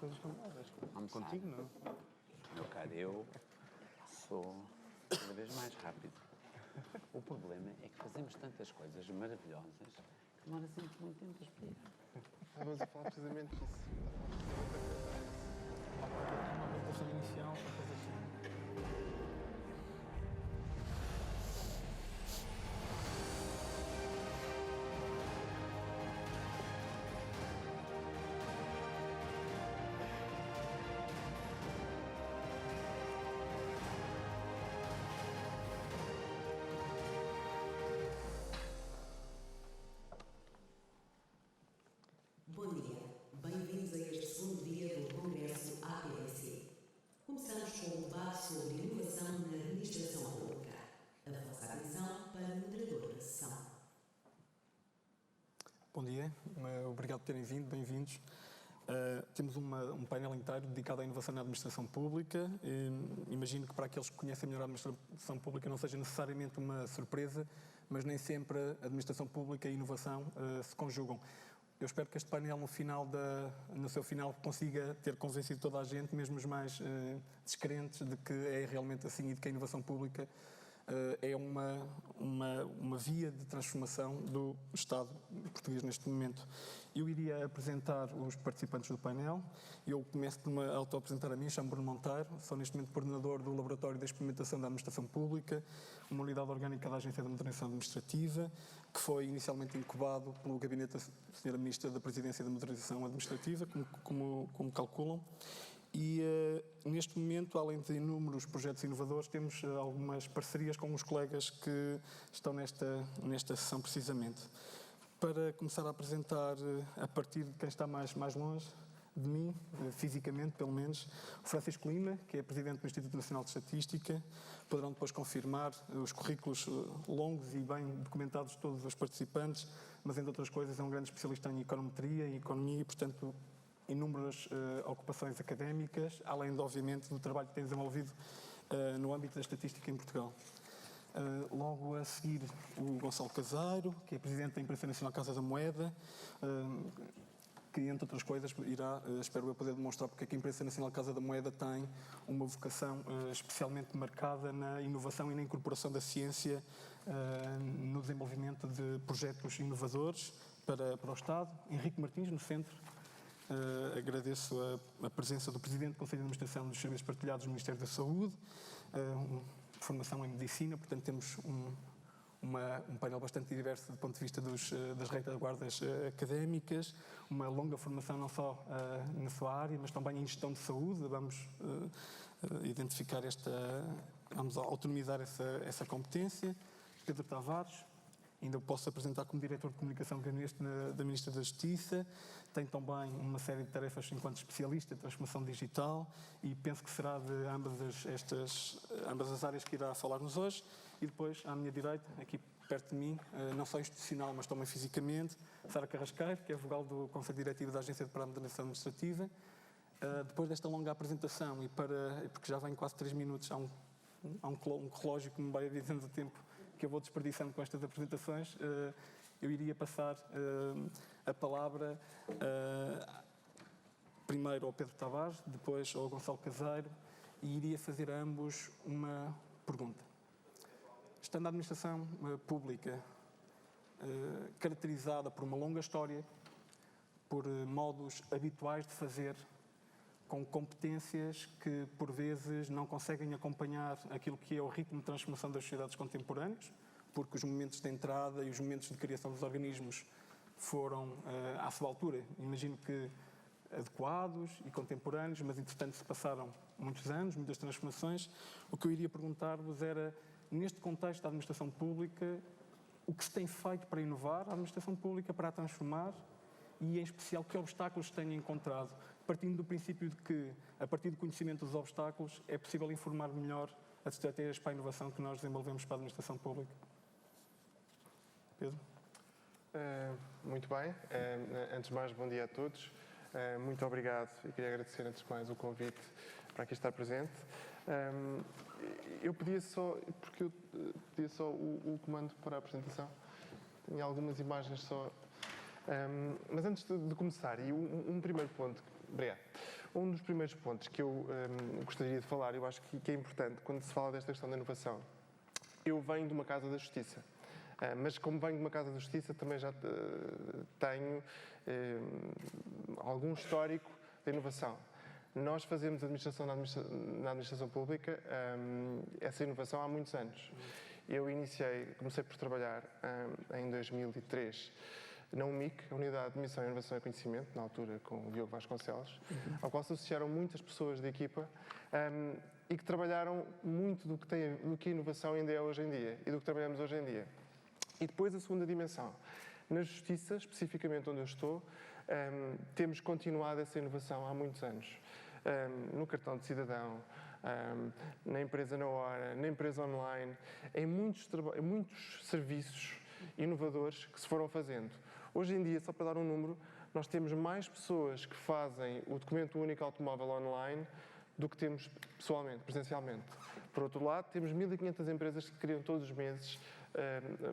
coisas camaradas. Vamos Contigo, não? Meu caro, eu sou cada vez mais rápido. O problema é que fazemos tantas coisas maravilhosas que demora sempre muito tempo a explicar. Estávamos a falar precisamente disso. Uma apresentação inicial, uma coisa assim. Bom dia, bem-vindos a este segundo dia do Congresso APDC. Começamos com um debate sobre inovação na administração pública. A vossa atenção para o moderador da sessão. Bom dia, obrigado por terem vindo, bem-vindos. Temos um painel inteiro dedicado à inovação na administração pública. Imagino que para aqueles que conhecem melhor a administração pública não seja necessariamente uma surpresa, mas nem sempre a administração pública e a inovação se conjugam. Eu espero que este painel, no seu final, consiga ter convencido toda a gente, mesmo os mais descrentes, de que é realmente assim e de que a inovação pública é uma via de transformação do Estado português neste momento. Eu iria apresentar os participantes do painel. Eu começo por me auto-apresentar a mim, chamo Bruno Monteiro, sou neste momento coordenador do Laboratório de Experimentação da Administração Pública, uma unidade orgânica da Agência de Modernização Administrativa, que foi inicialmente incubado pelo Gabinete da Sra. Ministra da Presidência da Modernização Administrativa, como calculam. E neste momento, além de inúmeros projetos inovadores, temos algumas parcerias com os colegas que estão nesta sessão precisamente. Para começar a apresentar, a partir de quem está mais longe de mim, fisicamente pelo menos, o Francisco Lima, que é Presidente do Instituto Nacional de Estatística. Poderão depois confirmar os currículos longos e bem documentados de todos os participantes, mas entre outras coisas é um grande especialista em econometria e economia e, portanto, inúmeras ocupações académicas, além, obviamente, do trabalho que tem desenvolvido no âmbito da estatística em Portugal. Logo a seguir, o Gonçalo Caseiro, que é Presidente da Imprensa Nacional Casa da Moeda, que, entre outras coisas, irá, espero eu, poder demonstrar porque é que a Imprensa Nacional Casa da Moeda tem uma vocação especialmente marcada na inovação e na incorporação da ciência no desenvolvimento de projetos inovadores para o Estado. Henrique Martins, no centro. Agradeço a presença do Presidente do Conselho de Administração dos Serviços Partilhados do Ministério da Saúde, formação em Medicina, portanto temos um painel bastante diverso do ponto de vista das retaguardas académicas, uma longa formação não só na sua área, mas também em gestão de saúde. Vamos identificar vamos autonomizar essa competência. Pedro Tavares, ainda o posso apresentar como Diretor de Comunicação e Gabinete da Ministra da Justiça. Tem também uma série de tarefas enquanto especialista em transformação digital e penso que será de ambas as áreas que irá falar-nos hoje. E depois, à minha direita, aqui perto de mim, não só institucional, mas também fisicamente, Sara Carrasqueiro, que é vogal do Conselho Diretivo da Agência para a Modernização Administrativa. Depois desta longa apresentação, e porque já vem quase 3 minutos, há um relógio que me vai avisando o tempo que eu vou desperdiçando com estas apresentações, eu iria passar a palavra primeiro ao Pedro Tavares, depois ao Gonçalo Caseiro, e iria fazer a ambos uma pergunta. Estando a administração pública caracterizada por uma longa história, por modos habituais de fazer, com competências que, por vezes, não conseguem acompanhar aquilo que é o ritmo de transformação das sociedades contemporâneas, porque os momentos de entrada e os momentos de criação dos organismos foram à sua altura, imagino que adequados e contemporâneos, mas, entretanto, se passaram muitos anos, muitas transformações. O que eu iria perguntar-vos era, neste contexto da administração pública, o que se tem feito para inovar a administração pública, para a transformar, e, em especial, que obstáculos têm encontrado, partindo do princípio de que, a partir do conhecimento dos obstáculos, é possível informar melhor as estratégias para a inovação que nós desenvolvemos para a administração pública. Pedro? Muito bem. Antes de mais, bom dia a todos. Muito obrigado e queria agradecer, antes de mais, o convite para aqui estar presente. Eu pedia só o comando para a apresentação. Tenho algumas imagens só. Mas antes de começar, e um primeiro ponto, obrigado. Um dos primeiros pontos que eu gostaria de falar, eu acho que é importante quando se fala desta questão da inovação. Eu venho de uma casa da justiça, mas como venho de uma casa da justiça também já tenho algum histórico de inovação. Nós fazemos administração na administração pública, essa inovação há muitos anos. Eu comecei por trabalhar em 2003 na UMIC, a Unidade de Missão, Inovação e Conhecimento, na altura com o Diogo Vasconcelos, ao qual se associaram muitas pessoas da equipa e que trabalharam muito do que a inovação ainda é hoje em dia e do que trabalhamos hoje em dia. E depois a segunda dimensão. Na Justiça, especificamente onde eu estou, temos continuado essa inovação há muitos anos. No cartão de cidadão, na empresa na hora, na empresa online, em muitos serviços inovadores que se foram fazendo. Hoje em dia, só para dar um número, nós temos mais pessoas que fazem o documento único automóvel online do que temos pessoalmente, presencialmente. Por outro lado, temos 1.500 empresas que criam todos os meses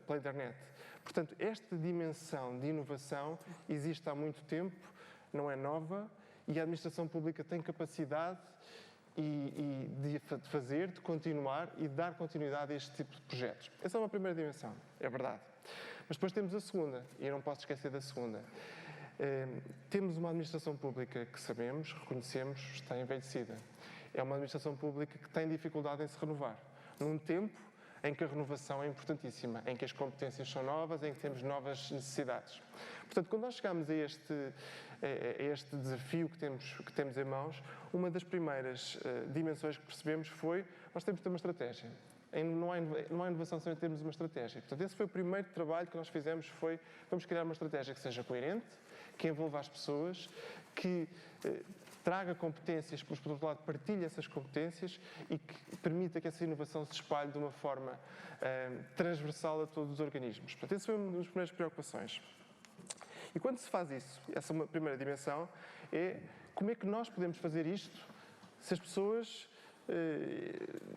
pela internet. Portanto, esta dimensão de inovação existe há muito tempo, não é nova, e a administração pública tem capacidade de fazer, de continuar e de dar continuidade a este tipo de projetos. Essa é uma primeira dimensão, é verdade. Mas depois temos a segunda, e eu não posso esquecer da segunda. Temos uma administração pública que sabemos, reconhecemos, está envelhecida. É uma administração pública que tem dificuldade em se renovar. Num tempo em que a renovação é importantíssima, em que as competências são novas, em que temos novas necessidades. Portanto, quando nós chegamos a este desafio que temos em mãos, uma das primeiras dimensões que percebemos foi nós temos de ter uma estratégia. Não há inovação sem termos uma estratégia. Portanto, esse foi o primeiro trabalho que nós fizemos, vamos criar uma estratégia que seja coerente, que envolva as pessoas, que traga competências, mas por outro lado partilhe essas competências e que permita que essa inovação se espalhe de uma forma transversal a todos os organismos. Portanto, essa foi uma das primeiras preocupações. E quando se faz isso, essa é uma primeira dimensão, é como é que nós podemos fazer isto se as pessoas,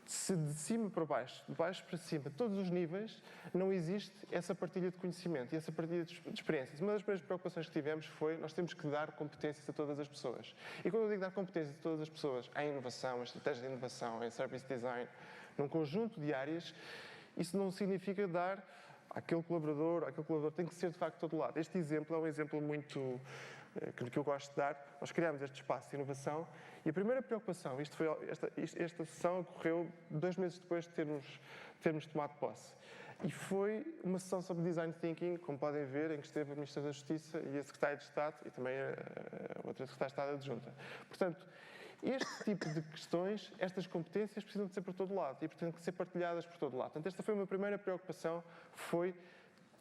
se de cima para baixo, de baixo para cima, de todos os níveis, não existe essa partilha de conhecimento e essa partilha de experiências. Uma das primeiras preocupações que tivemos foi nós temos que dar competências a todas as pessoas. E quando eu digo dar competências a todas as pessoas, em inovação, em estratégia de inovação, em service design, num conjunto de áreas, isso não significa dar aquele colaborador tem que ser de facto todo lado. Este exemplo é um exemplo muito que eu gosto de dar. Nós criámos este espaço de inovação e a primeira preocupação, esta sessão ocorreu 2 meses depois de termos tomado posse. E foi uma sessão sobre Design Thinking, como podem ver, em que esteve a Ministra da Justiça e a Secretária de Estado e também a outra Secretária de Estado adjunta. Portanto, este tipo de questões, estas competências precisam de ser por todo lado e precisam de ser partilhadas por todo lado. Portanto, esta foi uma primeira preocupação, foi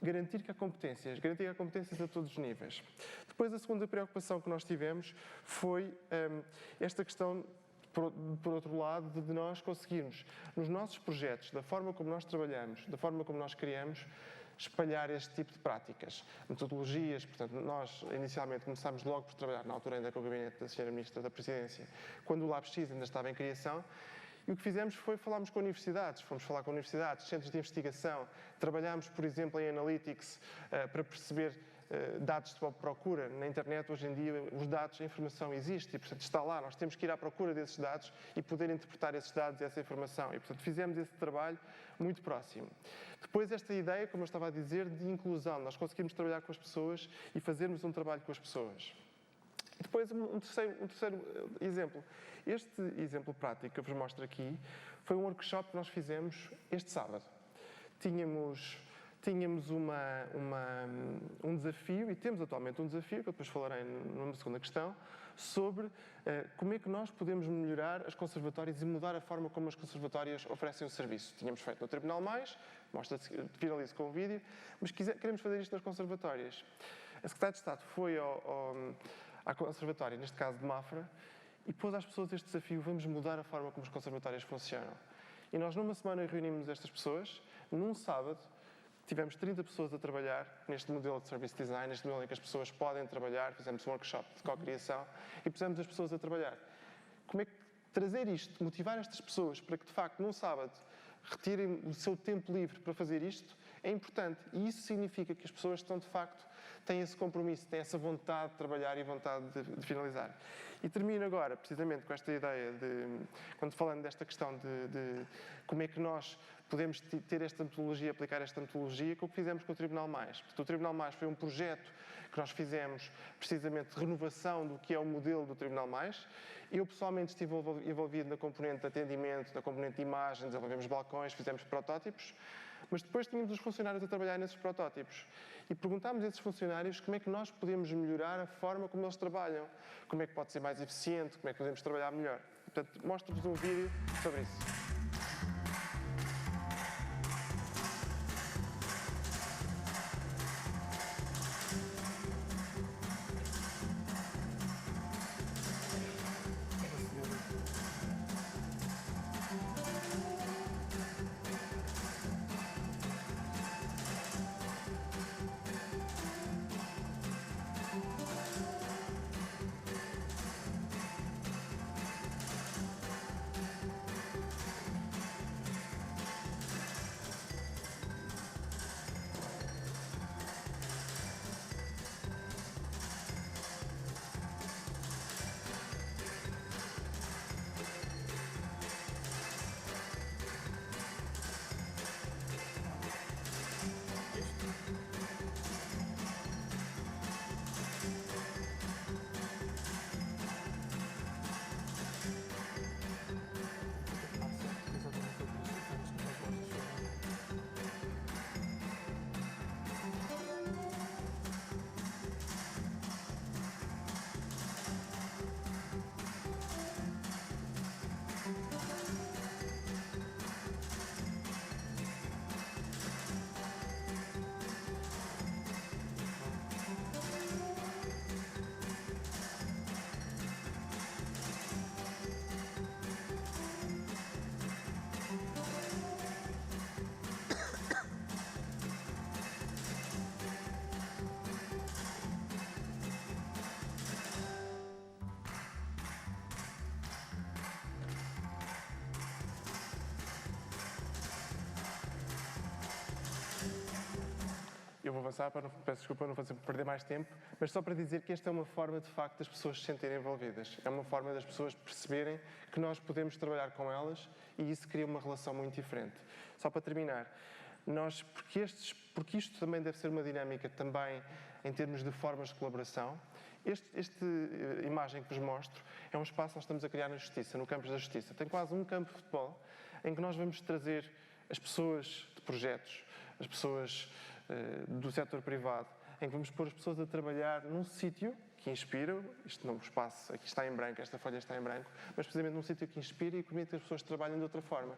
garantir que há competências a todos os níveis. Depois, a segunda preocupação que nós tivemos foi esta questão, por outro lado, de nós conseguirmos, nos nossos projetos, da forma como nós trabalhamos, da forma como nós criamos, espalhar este tipo de práticas, metodologias. Portanto, nós inicialmente começámos logo por trabalhar, na altura ainda com o gabinete da Sra. Ministra da Presidência, quando o LabX ainda estava em criação, e o que fizemos foi falarmos com universidades, fomos falar com universidades, centros de investigação, trabalhámos, por exemplo, em Analytics para perceber dados de procura. Na internet, hoje em dia, os dados, a informação existe e, portanto, está lá. Nós temos que ir à procura desses dados e poder interpretar esses dados e essa informação. E, portanto, fizemos esse trabalho muito próximo. Depois, esta ideia, como eu estava a dizer, de inclusão. Nós conseguimos trabalhar com as pessoas e fazermos um trabalho com as pessoas. E depois, um terceiro exemplo. Este exemplo prático que eu vos mostro aqui foi um workshop que nós fizemos este sábado. Tínhamos um desafio, e temos atualmente um desafio, que eu depois falarei numa segunda questão, sobre como é que nós podemos melhorar as conservatórias e mudar a forma como as conservatórias oferecem o serviço. Tínhamos feito no Tribunal Mais, finalizo com o vídeo, mas queremos fazer isto nas conservatórias. A Secretária de Estado foi à conservatória, neste caso de Mafra, e pôs às pessoas este desafio: vamos mudar a forma como as conservatórias funcionam. E nós, numa semana, reunimos estas pessoas. Num sábado, tivemos 30 pessoas a trabalhar neste modelo de service design, neste modelo em que as pessoas podem trabalhar. Fizemos um workshop de co-criação e pusemos as pessoas a trabalhar. Como é que trazer isto, motivar estas pessoas para que, de facto, num sábado, retirem o seu tempo livre para fazer isto, é importante. E isso significa que as pessoas estão, de facto, tem esse compromisso, tem essa vontade de trabalhar e vontade de finalizar. E termino agora, precisamente, com esta ideia quando falando desta questão de como é que nós podemos ter esta metodologia, aplicar esta metodologia, com o que fizemos com o Tribunal Mais. Portanto, o Tribunal Mais foi um projeto que nós fizemos, precisamente, de renovação do que é o modelo do Tribunal Mais. Eu, pessoalmente, estive envolvido na componente de atendimento, na componente de imagem, desenvolvemos balcões, fizemos protótipos, mas depois tínhamos os funcionários a trabalhar nesses protótipos. E perguntámos a esses funcionários como é que nós podemos melhorar a forma como eles trabalham, como é que pode ser mais eficiente, como é que podemos trabalhar melhor. Portanto, mostro-vos um vídeo sobre isso. Eu vou avançar, peço desculpa, não vou perder mais tempo, mas só para dizer que esta é uma forma, de facto, das pessoas se sentirem envolvidas. É uma forma das pessoas perceberem que nós podemos trabalhar com elas e isso cria uma relação muito diferente. Só para terminar, porque isto também deve ser uma dinâmica também em termos de formas de colaboração. Esta imagem que vos mostro é um espaço que nós estamos a criar na Justiça, no campus da Justiça. Tem quase um campo de futebol em que nós vamos trazer as pessoas de projetos, as pessoas do setor privado, em que vamos pôr as pessoas a trabalhar num sítio que inspira, isto não vos passa, aqui está em branco, esta folha está em branco, mas precisamente num sítio que inspira e permite que as pessoas trabalhem de outra forma.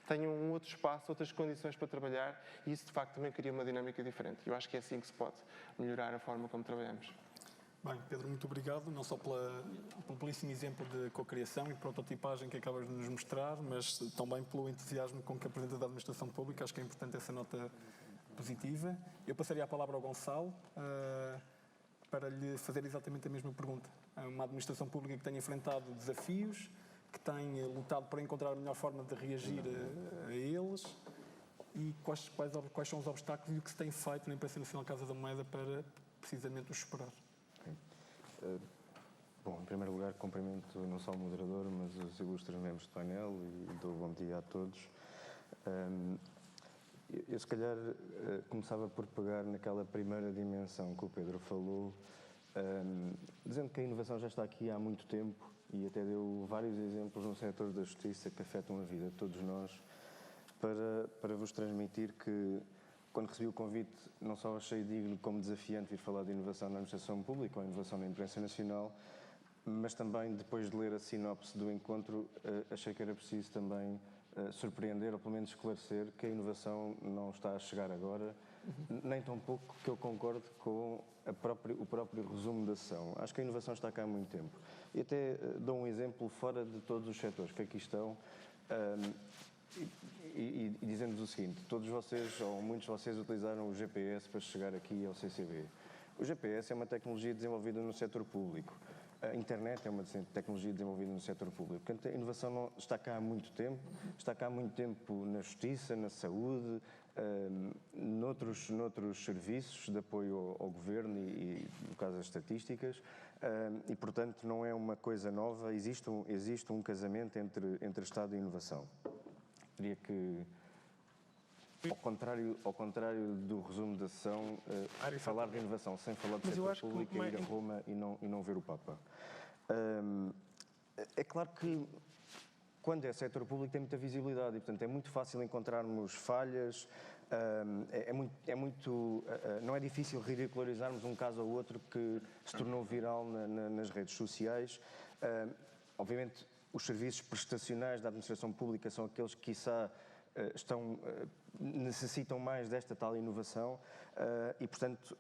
Tenham um outro espaço, outras condições para trabalhar e isso de facto também cria uma dinâmica diferente. Eu acho que é assim que se pode melhorar a forma como trabalhamos. Bem, Pedro, muito obrigado, não só pelo belíssimo exemplo de cocriação e prototipagem que acabas de nos mostrar, mas também pelo entusiasmo com que apresenta da administração pública. Acho que é importante essa nota positiva. Eu passaria a palavra ao Gonçalo para lhe fazer exatamente a mesma pergunta. Uma administração pública que tem enfrentado desafios, que tem lutado para encontrar a melhor forma de reagir a eles e quais são os obstáculos e o que se tem feito na Imprensa Nacional Casa da Moeda para precisamente os superar. Bom, em primeiro lugar, cumprimento não só o moderador, mas os ilustres membros do painel e dou bom dia a todos. Eu, se calhar, começava por pegar naquela primeira dimensão que o Pedro falou, dizendo que a inovação já está aqui há muito tempo e até deu vários exemplos no setor da justiça que afetam a vida de todos nós, para vos transmitir que, quando recebi o convite, não só achei digno como desafiante vir falar de inovação na administração pública ou inovação na imprensa nacional, mas também, depois de ler a sinopse do encontro, achei que era preciso também surpreender, ou pelo menos esclarecer, que a inovação não está a chegar agora, nem tão pouco que eu concordo com o próprio resumo da ação. Acho que a inovação está cá há muito tempo. E até dou um exemplo fora de todos os setores que aqui estão, e dizendo-vos o seguinte: todos vocês, ou muitos de vocês, utilizaram o GPS para chegar aqui ao CCB. O GPS é uma tecnologia desenvolvida no setor público. A internet é uma tecnologia desenvolvida no setor público. Portanto, a inovação está cá há muito tempo, está cá há muito tempo na justiça, na saúde, noutros serviços de apoio ao governo e no caso das estatísticas, e portanto não é uma coisa nova, existe um casamento entre Estado e inovação. Diria que, ao contrário do resumo da sessão, falar de inovação sem falar de setor público é ir a Roma e não ver o Papa. É claro que quando é setor público tem muita visibilidade e, portanto, é muito fácil encontrarmos falhas, não é difícil ridicularizarmos um caso ou outro que se tornou viral nas redes sociais. Obviamente, os serviços prestacionais da administração pública são aqueles que, quiçá, necessitam mais desta tal inovação e, portanto,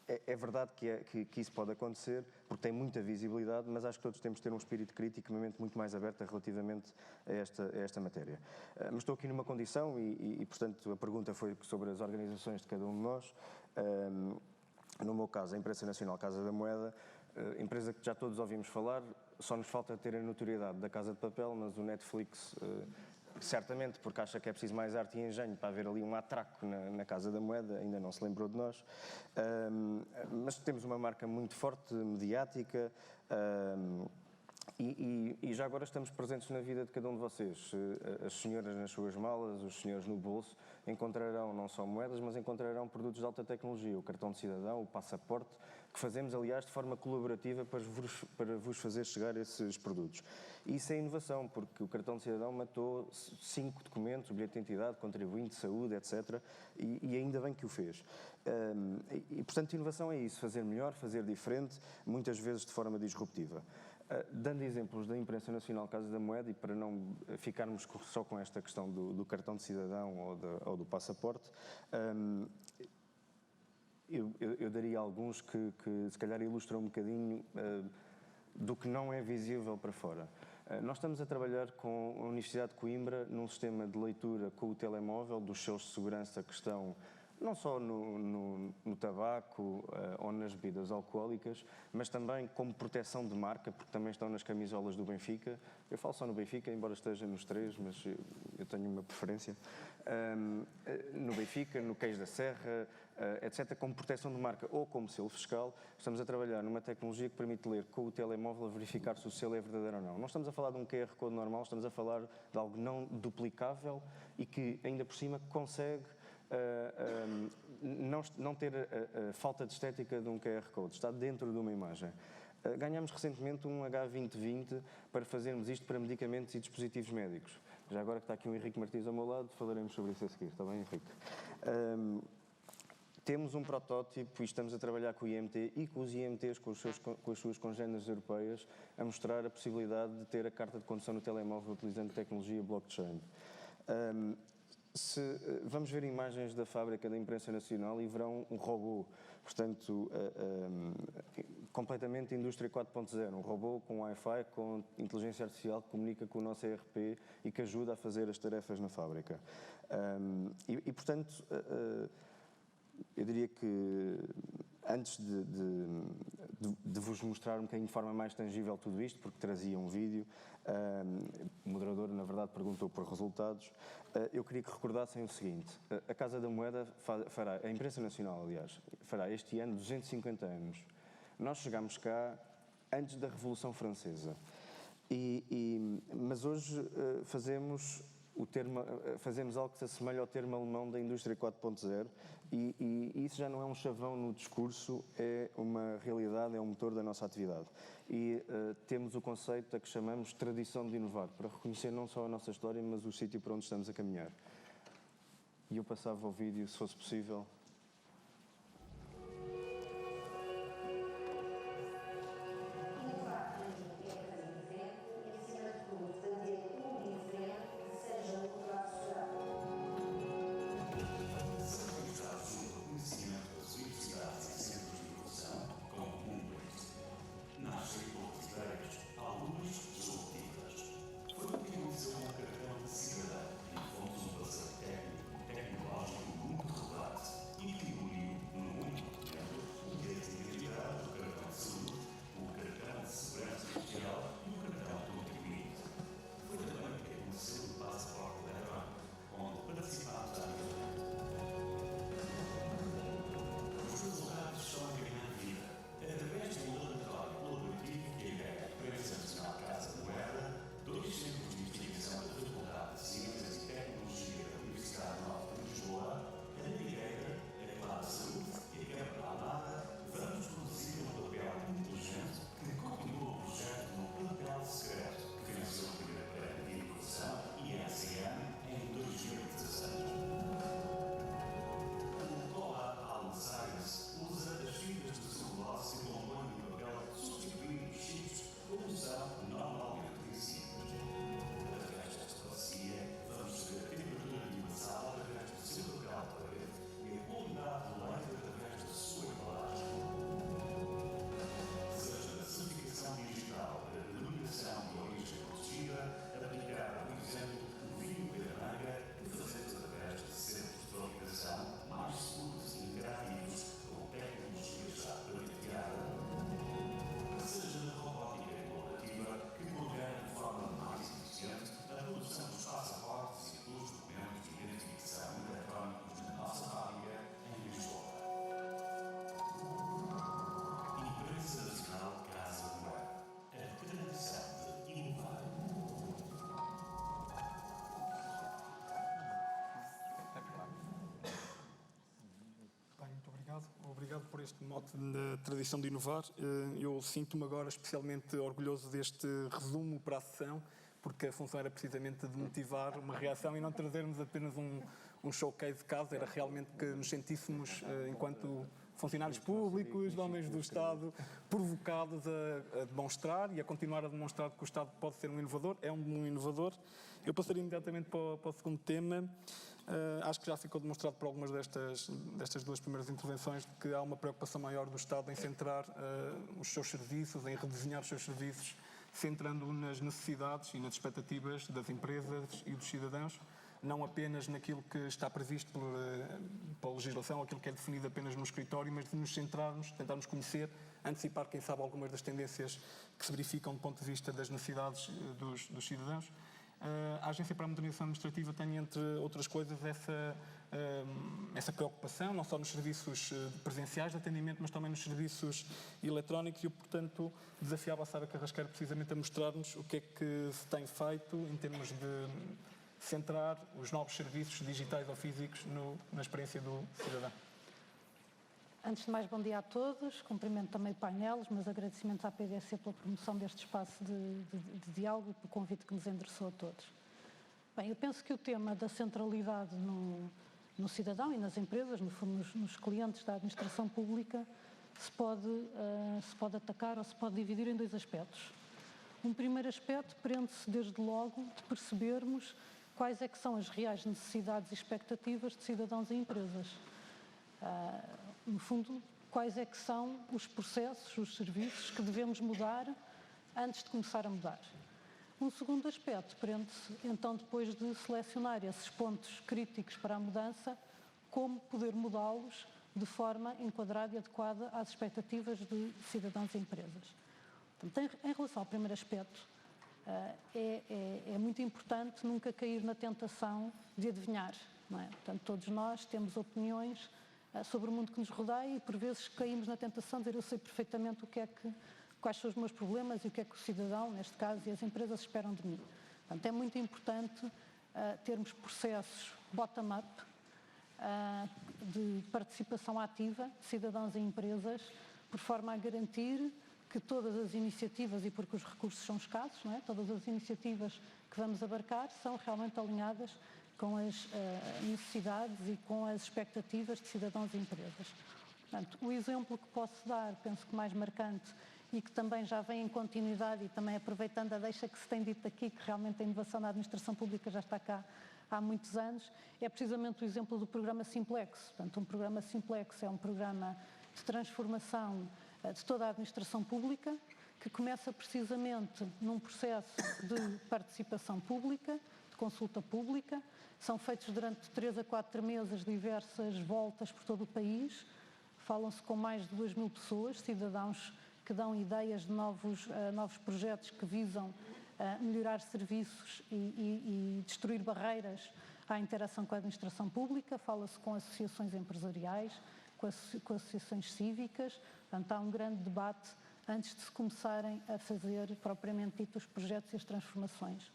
é verdade que isso pode acontecer, porque tem muita visibilidade, mas acho que todos temos de ter um espírito crítico e uma mente muito mais aberta relativamente a esta matéria. Mas estou aqui numa condição e, portanto, a pergunta foi sobre as organizações de cada um de nós. No meu caso, a Imprensa Nacional Casa da Moeda, empresa que já todos ouvimos falar, só nos falta ter a notoriedade da Casa de Papel, mas o Netflix... certamente porque acha que é preciso mais arte e engenho para haver ali um atraco na Casa da Moeda, ainda não se lembrou de nós. Mas temos uma marca muito forte, mediática, e já agora estamos presentes na vida de cada um de vocês. As senhoras nas suas malas, os senhores no bolso, encontrarão não só moedas, mas encontrarão produtos de alta tecnologia, o cartão de cidadão, o passaporte, que fazemos, aliás, de forma colaborativa para vos fazer chegar esses produtos. E isso é inovação, porque o cartão de cidadão matou 5 documentos, o bilhete de identidade, contribuinte, saúde, etc. E ainda bem que o fez. E, portanto, inovação é isso, fazer melhor, fazer diferente, muitas vezes de forma disruptiva. Dando exemplos da Imprensa Nacional Casa da Moeda, e para não ficarmos só com esta questão do cartão de cidadão ou do passaporte, eu daria alguns que se calhar ilustram um bocadinho do que não é visível para fora. Nós estamos a trabalhar com a Universidade de Coimbra num sistema de leitura com o telemóvel dos selos de segurança que estão não só no tabaco ou nas bebidas alcoólicas, mas também como proteção de marca, porque também estão nas camisolas do Benfica. Eu falo só no Benfica, embora esteja nos três, mas eu tenho uma preferência. No Benfica, no Queijo da Serra, etc., como proteção de marca ou como selo fiscal, estamos a trabalhar numa tecnologia que permite ler com o telemóvel, verificar se o selo é verdadeiro ou não. Não estamos a falar de um QR Code normal, estamos a falar de algo não duplicável e que, ainda por cima, consegue não ter a falta de estética de um QR Code, está dentro de uma imagem. Ganhámos recentemente um H2020 para fazermos isto para medicamentos e dispositivos médicos. Já agora que está aqui o Henrique Martins ao meu lado, falaremos sobre isso a seguir, está bem, Henrique? Temos um protótipo e estamos a trabalhar com o IMT e com os IMTs, com as suas congêneres europeias, a mostrar a possibilidade de ter a carta de condução no telemóvel utilizando tecnologia blockchain. Vamos ver imagens da fábrica da Imprensa Nacional e verão um robô, portanto, completamente indústria 4.0, um robô com Wi-Fi, com inteligência artificial que comunica com o nosso ERP e que ajuda a fazer as tarefas na fábrica. Portanto, eu diria que antes de vos mostrar um bocadinho de forma mais tangível tudo isto, porque trazia um vídeo, o moderador, na verdade, perguntou por resultados, eu queria que recordassem o seguinte: a Casa da Moeda fará, a Imprensa Nacional, aliás, fará este ano 250 anos. Nós chegámos cá antes da Revolução Francesa, mas hoje fazemos algo que se assemelha ao termo alemão da indústria 4.0 e isso já não é um chavão no discurso, é uma realidade, é um motor da nossa atividade. E temos o conceito a que chamamos tradição de inovar, para reconhecer não só a nossa história, mas o sítio para onde estamos a caminhar. E eu passava ao vídeo, se fosse possível. este mote da tradição de inovar. Eu sinto-me agora especialmente orgulhoso deste resumo para a sessão, porque a função era precisamente de motivar uma reação e não trazermos apenas um showcase de caso, era realmente que nos sentíssemos, enquanto funcionários públicos, homens do Estado, provocados a demonstrar e a continuar a demonstrar que o Estado pode ser um inovador, é um inovador. Eu passaria imediatamente para o segundo tema. Acho que já ficou demonstrado por algumas destas duas primeiras intervenções que há uma preocupação maior do Estado em centrar os seus serviços, em redesenhar os seus serviços, centrando nas necessidades e nas expectativas das empresas e dos cidadãos, não apenas naquilo que está previsto pela legislação, aquilo que é definido apenas no escritório, mas de nos centrarmos, tentarmos conhecer, antecipar, quem sabe, algumas das tendências que se verificam do ponto de vista das necessidades dos cidadãos. A Agência para a Modernização Administrativa tem, entre outras coisas, essa preocupação, não só nos serviços presenciais de atendimento, mas também nos serviços eletrónicos e eu, portanto, desafiava a Sara Carrasqueiro precisamente a mostrar-nos o que é que se tem feito em termos de centrar os novos serviços digitais ou físicos na experiência do cidadão. Antes de mais, bom dia a todos. Cumprimento também o painel, os meus agradecimentos à PDC pela promoção deste espaço de diálogo e pelo convite que nos endereçou a todos. Bem, eu penso que o tema da centralidade no cidadão e nas empresas, no fundo nos clientes da administração pública, se pode atacar ou se pode dividir em dois aspectos. Um primeiro aspecto prende-se desde logo de percebermos quais é que são as reais necessidades e expectativas de cidadãos e empresas. No fundo, quais é que são os processos, os serviços que devemos mudar antes de começar a mudar. Um segundo aspecto prende-se, então, depois de selecionar esses pontos críticos para a mudança, como poder mudá-los de forma enquadrada e adequada às expectativas de cidadãos e empresas. Portanto, em relação ao primeiro aspecto, é muito importante nunca cair na tentação de adivinhar, não é? Portanto, todos nós temos opiniões sobre o mundo que nos rodeia e por vezes caímos na tentação de dizer eu sei perfeitamente quais são os meus problemas e o que é que o cidadão, neste caso, e as empresas esperam de mim. Portanto, é muito importante termos processos bottom-up de participação ativa de cidadãos e empresas, por forma a garantir que todas as iniciativas, e porque os recursos são escassos, não é? Todas as iniciativas que vamos abarcar são realmente alinhadas com as necessidades e com as expectativas de cidadãos e empresas. Portanto, o exemplo que posso dar, penso que mais marcante e que também já vem em continuidade e também aproveitando a deixa que se tem dito aqui, que realmente a inovação na administração pública já está cá há muitos anos, é precisamente o exemplo do programa Simplex. Portanto, um programa Simplex é um programa de transformação de toda a administração pública, que começa precisamente num processo de participação pública, de consulta pública. São feitos durante 3 a 4 meses diversas voltas por todo o país. Falam-se com mais de 2.000 pessoas, cidadãos que dão ideias de novos projetos que visam melhorar serviços e destruir barreiras à interação com a administração pública. Fala-se com associações empresariais, com associações cívicas. Portanto, há um grande debate antes de se começarem a fazer propriamente dito os projetos e as transformações.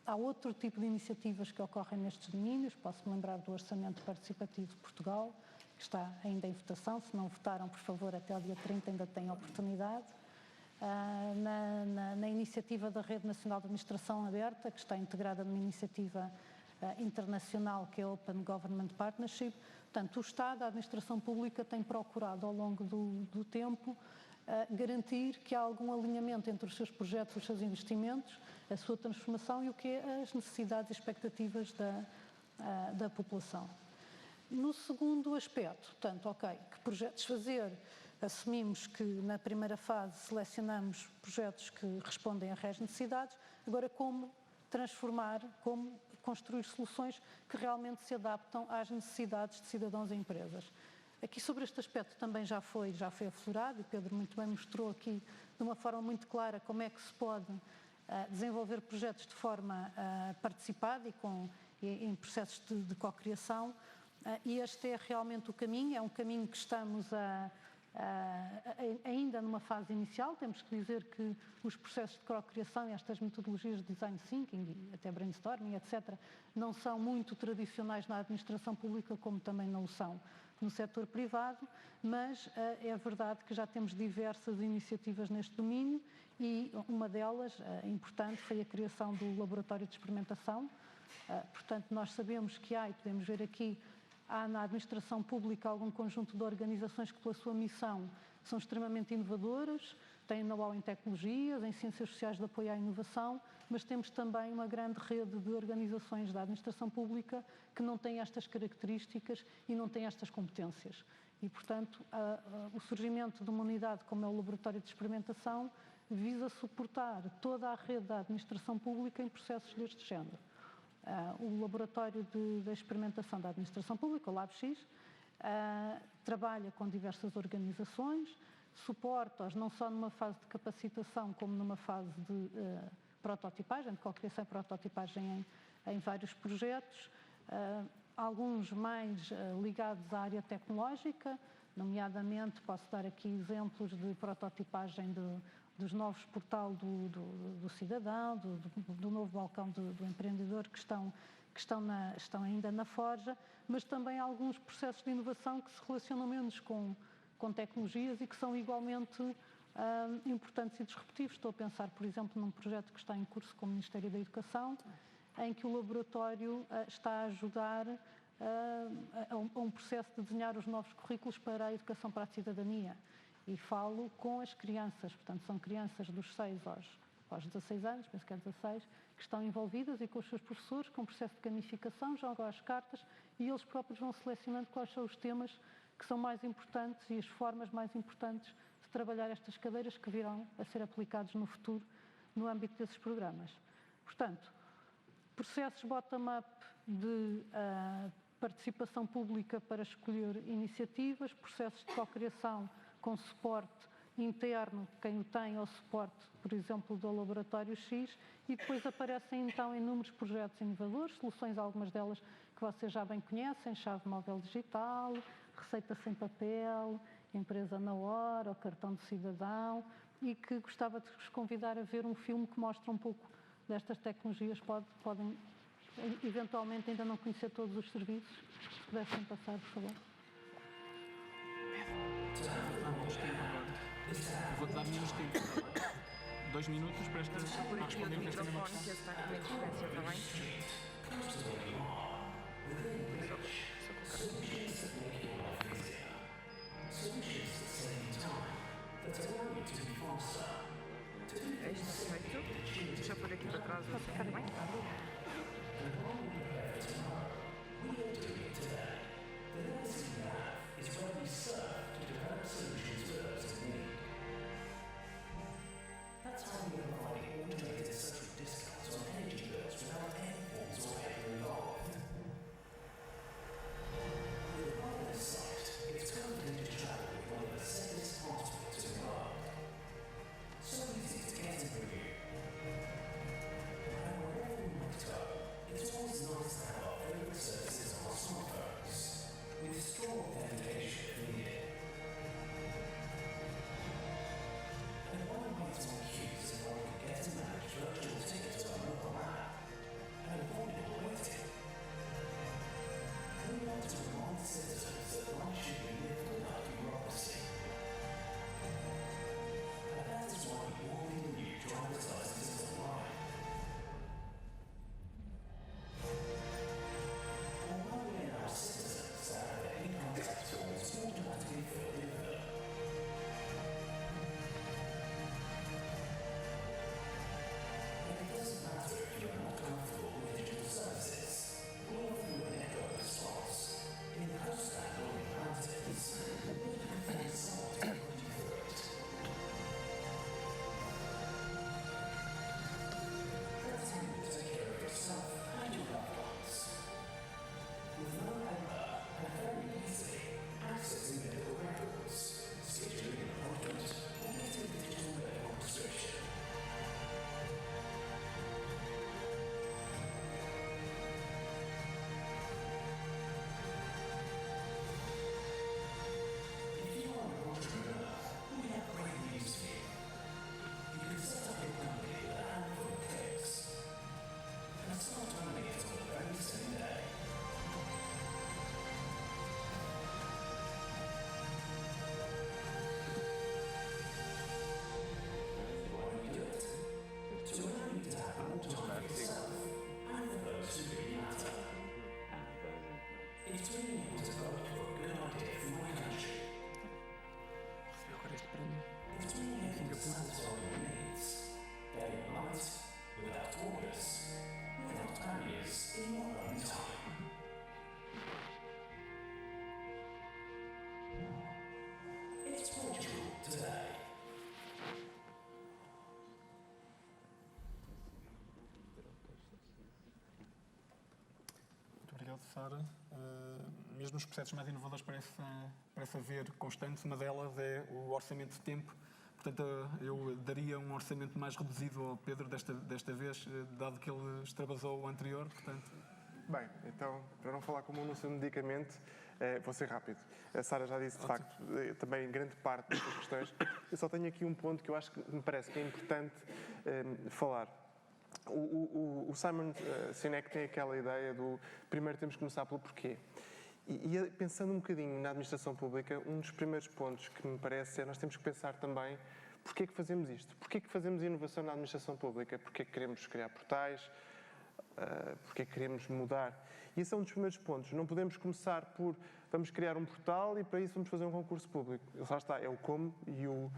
Há outro tipo de iniciativas que ocorrem nestes domínios. Posso-me lembrar do Orçamento Participativo de Portugal, que está ainda em votação. Se não votaram, por favor, até ao dia 30 ainda têm oportunidade. Na iniciativa da Rede Nacional de Administração Aberta, que está integrada numa iniciativa internacional que é a Open Government Partnership. Portanto, o Estado, a administração pública, tem procurado ao longo do tempo garantir que há algum alinhamento entre os seus projetos, os seus investimentos, a sua transformação e o que é as necessidades e expectativas da população. No segundo aspecto, portanto, que projetos fazer? Assumimos que na primeira fase selecionamos projetos que respondem a reais necessidades. Agora, como transformar, como construir soluções que realmente se adaptam às necessidades de cidadãos e empresas. Aqui sobre este aspecto também já foi aflorado e Pedro muito bem mostrou aqui de uma forma muito clara como é que se pode desenvolver projetos de forma participada e em processos de cocriação. E este é realmente o caminho, é um caminho que estamos ainda numa fase inicial. Temos que dizer que os processos de cocriação e estas metodologias de design thinking e até brainstorming, etc., não são muito tradicionais na administração pública, como também não o são no setor privado, mas é verdade que já temos diversas iniciativas neste domínio e uma delas, importante, foi a criação do laboratório de experimentação. Portanto, nós sabemos que há, e podemos ver aqui, há na administração pública algum conjunto de organizações que, pela sua missão, são extremamente inovadoras, têm know-how em tecnologias, em ciências sociais de apoio à inovação, mas temos também uma grande rede de organizações da administração pública que não têm estas características e não têm estas competências. E, portanto, o surgimento de uma unidade como é o Laboratório de Experimentação visa suportar toda a rede da administração pública em processos deste género. O Laboratório de Experimentação da Administração Pública, o LabX, trabalha com diversas organizações, suporta-os não só numa fase de capacitação, como numa fase de prototipagem, de cocriação e prototipagem em vários projetos, alguns mais ligados à área tecnológica, nomeadamente, posso dar aqui exemplos de prototipagem dos novos portal do cidadão, do novo balcão do empreendedor que estão ainda na forja, mas também alguns processos de inovação que se relacionam menos com tecnologias e que são igualmente importantes e disruptivos. Estou a pensar, por exemplo, num projeto que está em curso com o Ministério da Educação, em que o laboratório está a ajudar a um processo de desenhar os novos currículos para a educação para a cidadania. E falo com as crianças, portanto, são crianças dos 6 aos 16 anos, penso que é 16, que estão envolvidas e com os seus professores, com o processo de gamificação, jogam as cartas e eles próprios vão selecionando quais são os temas que são mais importantes e as formas mais importantes de trabalhar estas cadeiras que virão a ser aplicados no futuro no âmbito desses programas. Portanto, processos bottom-up de participação pública para escolher iniciativas, processos de cocriação com suporte interno, quem o tem, ou suporte, por exemplo, do Laboratório X, e depois aparecem então inúmeros projetos inovadores, soluções, algumas delas que vocês já bem conhecem, chave móvel digital, receita sem papel, empresa na hora, o cartão de cidadão, e que gostava de vos convidar a ver um filme que mostra um pouco destas tecnologias. Podem eventualmente ainda não conhecer todos os serviços, se pudessem passar, por favor. Vou-te dar menos tempo. 2 minutos para responder esta mesma questão. Que está com uma interferência, está bem? É isto feito. Deixa eu pôr aqui para trás. Está ficar bem? That's why we are providing automated social discounts on energy bills without any forms or paper involved. With a wireless site, it's confident to travel with one of the safest passports in the world. So easy to get in for you. And wherever we might go, it's always nice to have our favorite services on our smartphones, with strong authentication if needed. obrigado, Sara. Mesmo nos processos mais inovadores parece haver constantes. Uma delas é o orçamento de tempo. Portanto, eu daria um orçamento mais reduzido ao Pedro desta vez, dado que ele extravasou o anterior. Portanto... Bem, então, para não falar como anúncio de medicamento, vou ser rápido. A Sara já disse, de facto, também grande parte destas questões. Eu só tenho aqui um ponto que eu acho que me parece que é importante falar. O Simon Sinek tem aquela ideia do primeiro temos que começar pelo porquê. E pensando um bocadinho na administração pública, um dos primeiros pontos que me parece é nós temos que pensar também porquê é que fazemos isto? Porquê é que fazemos inovação na administração pública? Porquê é que queremos criar portais? Porquê é que queremos mudar? E esse é um dos primeiros pontos. Não podemos começar por vamos criar um portal e para isso vamos fazer um concurso público. Lá está, é o como e o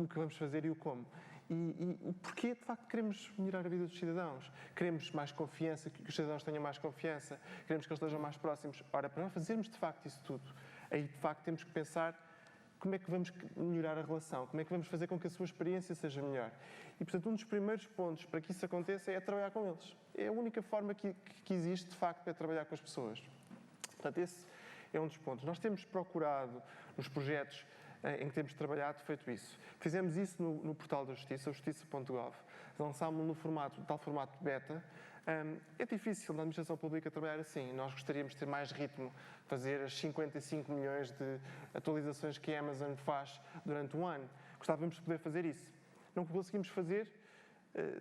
que vamos fazer e o como. E o porquê, de facto, queremos melhorar a vida dos cidadãos. Queremos mais confiança, que os cidadãos tenham mais confiança. Queremos que eles estejam mais próximos. Ora, para nós fazermos, de facto, isso tudo, aí, de facto, temos que pensar como é que vamos melhorar a relação, como é que vamos fazer com que a sua experiência seja melhor. E, portanto, um dos primeiros pontos para que isso aconteça é trabalhar com eles. É a única forma que existe, de facto, é trabalhar com as pessoas. Portanto, esse é um dos pontos. Nós temos procurado, nos projetos em que temos trabalhado, feito isso. Fizemos isso no portal da Justiça, o justiça.gov. Lançámos-lo no tal formato beta. É difícil na administração pública trabalhar assim. Nós gostaríamos de ter mais ritmo, fazer as 55 milhões de atualizações que a Amazon faz durante um ano. Gostávamos de poder fazer isso. Não conseguimos fazer,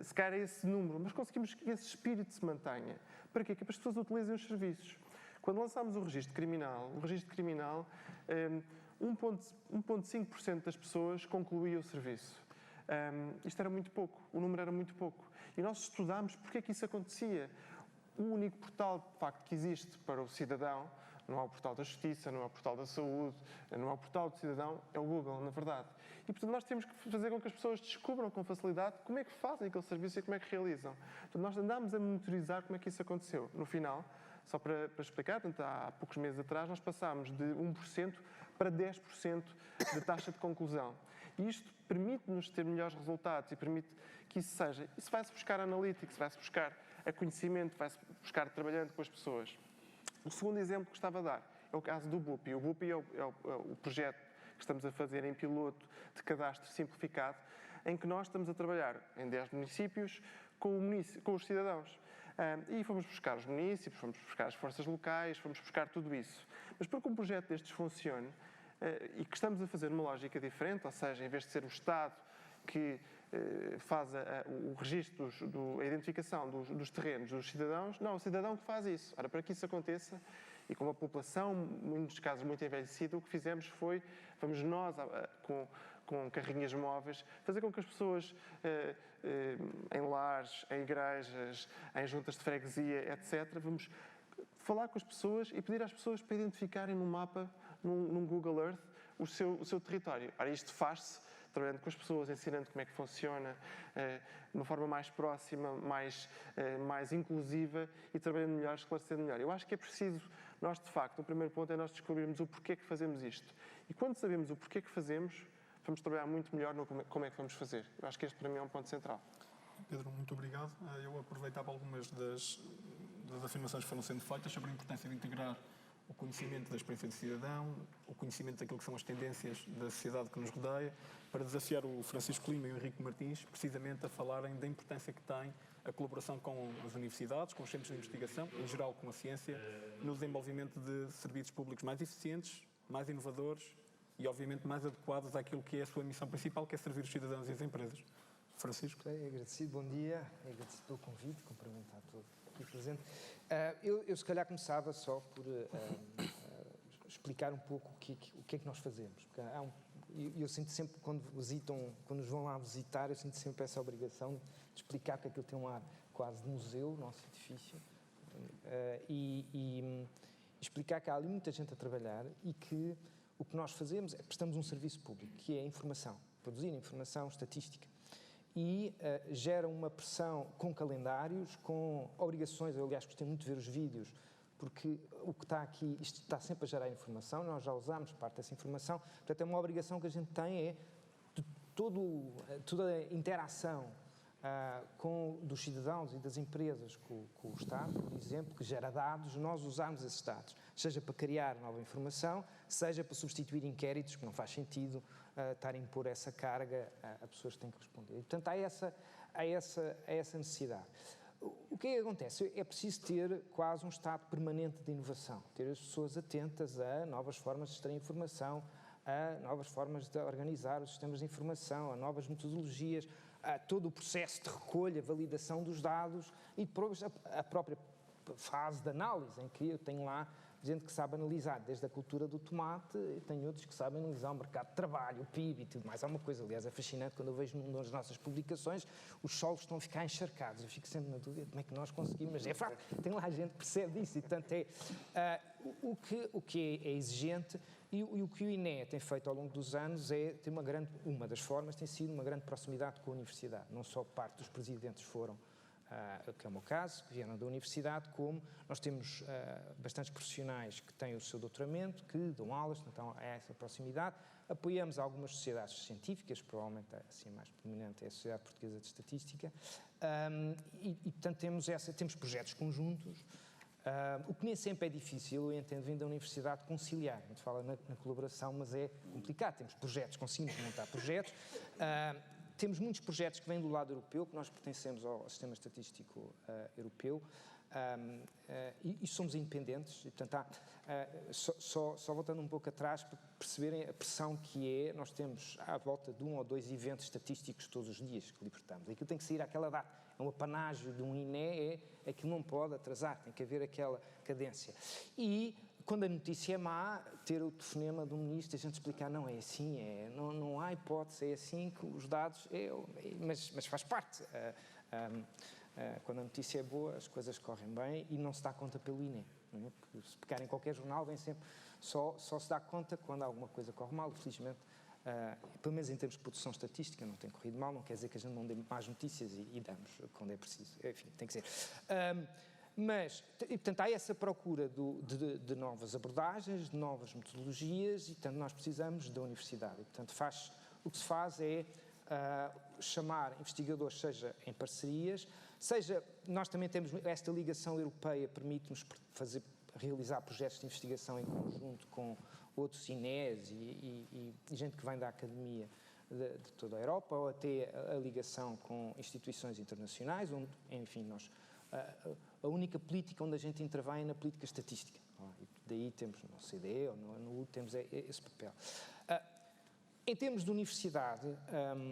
se calhar, esse número, mas conseguimos que esse espírito se mantenha. Para quê? Que as pessoas utilizem os serviços. Quando lançámos o registro criminal, 1,5% das pessoas concluía o serviço. Isto era muito pouco, o número era muito pouco. E nós estudámos porque é que isso acontecia. O único portal, de facto, que existe para o cidadão, não é o portal da Justiça, não é o portal da Saúde, não é o portal do cidadão, é o Google, na verdade. E, portanto, nós temos que fazer com que as pessoas descubram com facilidade como é que fazem aquele serviço e como é que realizam. Portanto, nós andámos a monitorizar como é que isso aconteceu. No final, só para explicar, portanto, há poucos meses atrás, nós passámos de 1% para 10% de taxa de conclusão. E isto permite-nos ter melhores resultados e permite que isso seja. Isso vai-se buscar analytics, vai-se buscar a conhecimento, vai-se buscar trabalhando com as pessoas. O segundo exemplo que gostava de dar é o caso do BUPI. O BUPI é o projeto que estamos a fazer em piloto de cadastro simplificado, em que nós estamos a trabalhar em 10 municípios com os cidadãos. E fomos buscar os municípios, fomos buscar as forças locais, fomos buscar tudo isso. Mas para que um projeto destes funcione, e que estamos a fazer uma lógica diferente, ou seja, em vez de ser o Estado que faz o registro, a identificação dos terrenos dos cidadãos, não, o cidadão que faz isso. Ora, para que isso aconteça, e com uma população, em muitos casos, muito envelhecida, o que fizemos foi, vamos nós, com carrinhas móveis, fazer com que as pessoas em lares, em igrejas, em juntas de freguesia, etc., vamos falar com as pessoas e pedir às pessoas para identificarem no mapa, num Google Earth, o seu território. Ora, isto faz-se trabalhando com as pessoas, ensinando como é que funciona, de uma forma mais próxima, mais inclusiva e trabalhando melhor, esclarecendo melhor. Eu acho que é preciso, nós de facto, o primeiro ponto é nós descobrirmos o porquê que fazemos isto. E quando sabemos o porquê que fazemos, vamos trabalhar muito melhor no como é que vamos fazer. Eu acho que este para mim é um ponto central. Pedro, muito obrigado. Eu aproveitava algumas das afirmações que foram sendo feitas sobre a importância de integrar o conhecimento da experiência do cidadão, o conhecimento daquilo que são as tendências da sociedade que nos rodeia, para desafiar o Francisco Lima e o Henrique Martins, precisamente a falarem da importância que tem a colaboração com as universidades, com os centros de investigação, em geral com a ciência, no desenvolvimento de serviços públicos mais eficientes, mais inovadores e, obviamente, mais adequados àquilo que é a sua missão principal, que é servir os cidadãos e as empresas. Francisco. Agradecido, bom dia, agradecido pelo convite, cumprimentar todos aqui presente. Eu se calhar começava só por explicar um pouco o que é que nós fazemos. Porque eu sinto sempre, quando nos vão lá visitar, eu sinto sempre essa obrigação de explicar que aquilo tem um ar quase de museu, o nosso edifício, e explicar que há ali muita gente a trabalhar e que o que nós fazemos é prestamos um serviço público, que é a informação, produzir informação estatística. E gera uma pressão com calendários, com obrigações. Eu, aliás, gostei muito de ver os vídeos, porque o que está aqui, isto está sempre a gerar informação, nós já usámos parte dessa informação, portanto é uma obrigação que a gente tem, é de toda a interação dos cidadãos e das empresas com o Estado, por exemplo, que gera dados, nós usarmos esses dados, seja para criar nova informação, seja para substituir inquéritos, que não faz sentido estarem a impor essa carga a pessoas que têm que responder. E, portanto, há essa necessidade. O que é que acontece? É preciso ter quase um estado permanente de inovação, ter as pessoas atentas a novas formas de extrair informação, a novas formas de organizar os sistemas de informação, a novas metodologias, a todo o processo de recolha, validação dos dados e depois a própria fase de análise, em que eu tenho lá gente que sabe analisar desde a cultura do tomate, e tenho outros que sabem analisar o mercado de trabalho, o PIB e tudo mais. Há uma coisa, aliás, é fascinante quando eu vejo numa das nossas publicações, os solos estão a ficar encharcados. Eu fico sempre na dúvida como é que nós conseguimos, mas é fácil, tem lá gente que percebe isso, e portanto o que é exigente e o que o INE tem feito ao longo dos anos é ter uma das formas tem sido uma grande proximidade com a universidade. Não só parte dos presidentes foram, que é o meu caso, que vieram da universidade, como nós temos bastantes profissionais que têm o seu doutoramento, que dão aulas, então há essa proximidade. Apoiamos algumas sociedades científicas, provavelmente assim, a mais prominente é a Sociedade Portuguesa de Estatística, e portanto temos projetos conjuntos. O que nem sempre é difícil, eu entendo, vindo da universidade, conciliar. A gente fala na colaboração, mas é complicado. Temos projetos, conseguimos montar projetos. Temos muitos projetos que vêm do lado europeu, que nós pertencemos ao Sistema Estatístico Europeu, e somos independentes. E, portanto, só voltando um pouco atrás, para perceberem a pressão que é, nós temos à volta de 1 ou 2 eventos estatísticos todos os dias que libertamos. Aquilo tem que sair àquela data. É um apanágio de um INE, aquilo não pode atrasar, tem que haver aquela cadência. E quando a notícia é má, ter o telefonema do ministro e a gente explicar, não é assim, não há hipótese, é assim que os dados, mas faz parte. Quando a notícia é boa, as coisas correm bem e não se dá conta pelo INE. Não é? Porque se pegar em qualquer jornal, vem sempre, só se dá conta quando alguma coisa corre mal, felizmente. Pelo menos em termos de produção estatística, não tem corrido mal, não quer dizer que a gente não dê más notícias e damos quando é preciso. Enfim, tem que ser. E, portanto, há essa procura de novas abordagens, de novas metodologias, e, portanto, nós precisamos da universidade. E, portanto, o que se faz é chamar investigadores, seja em parcerias, seja, nós também temos esta ligação europeia, permite-nos realizar projetos de investigação em conjunto com outros INEs e gente que vem da academia de toda a Europa, ou até a ligação com instituições internacionais, onde, enfim, a única política onde a gente intervém é na política estatística. E daí temos no CDE ou no U, temos esse papel. Em termos de universidade,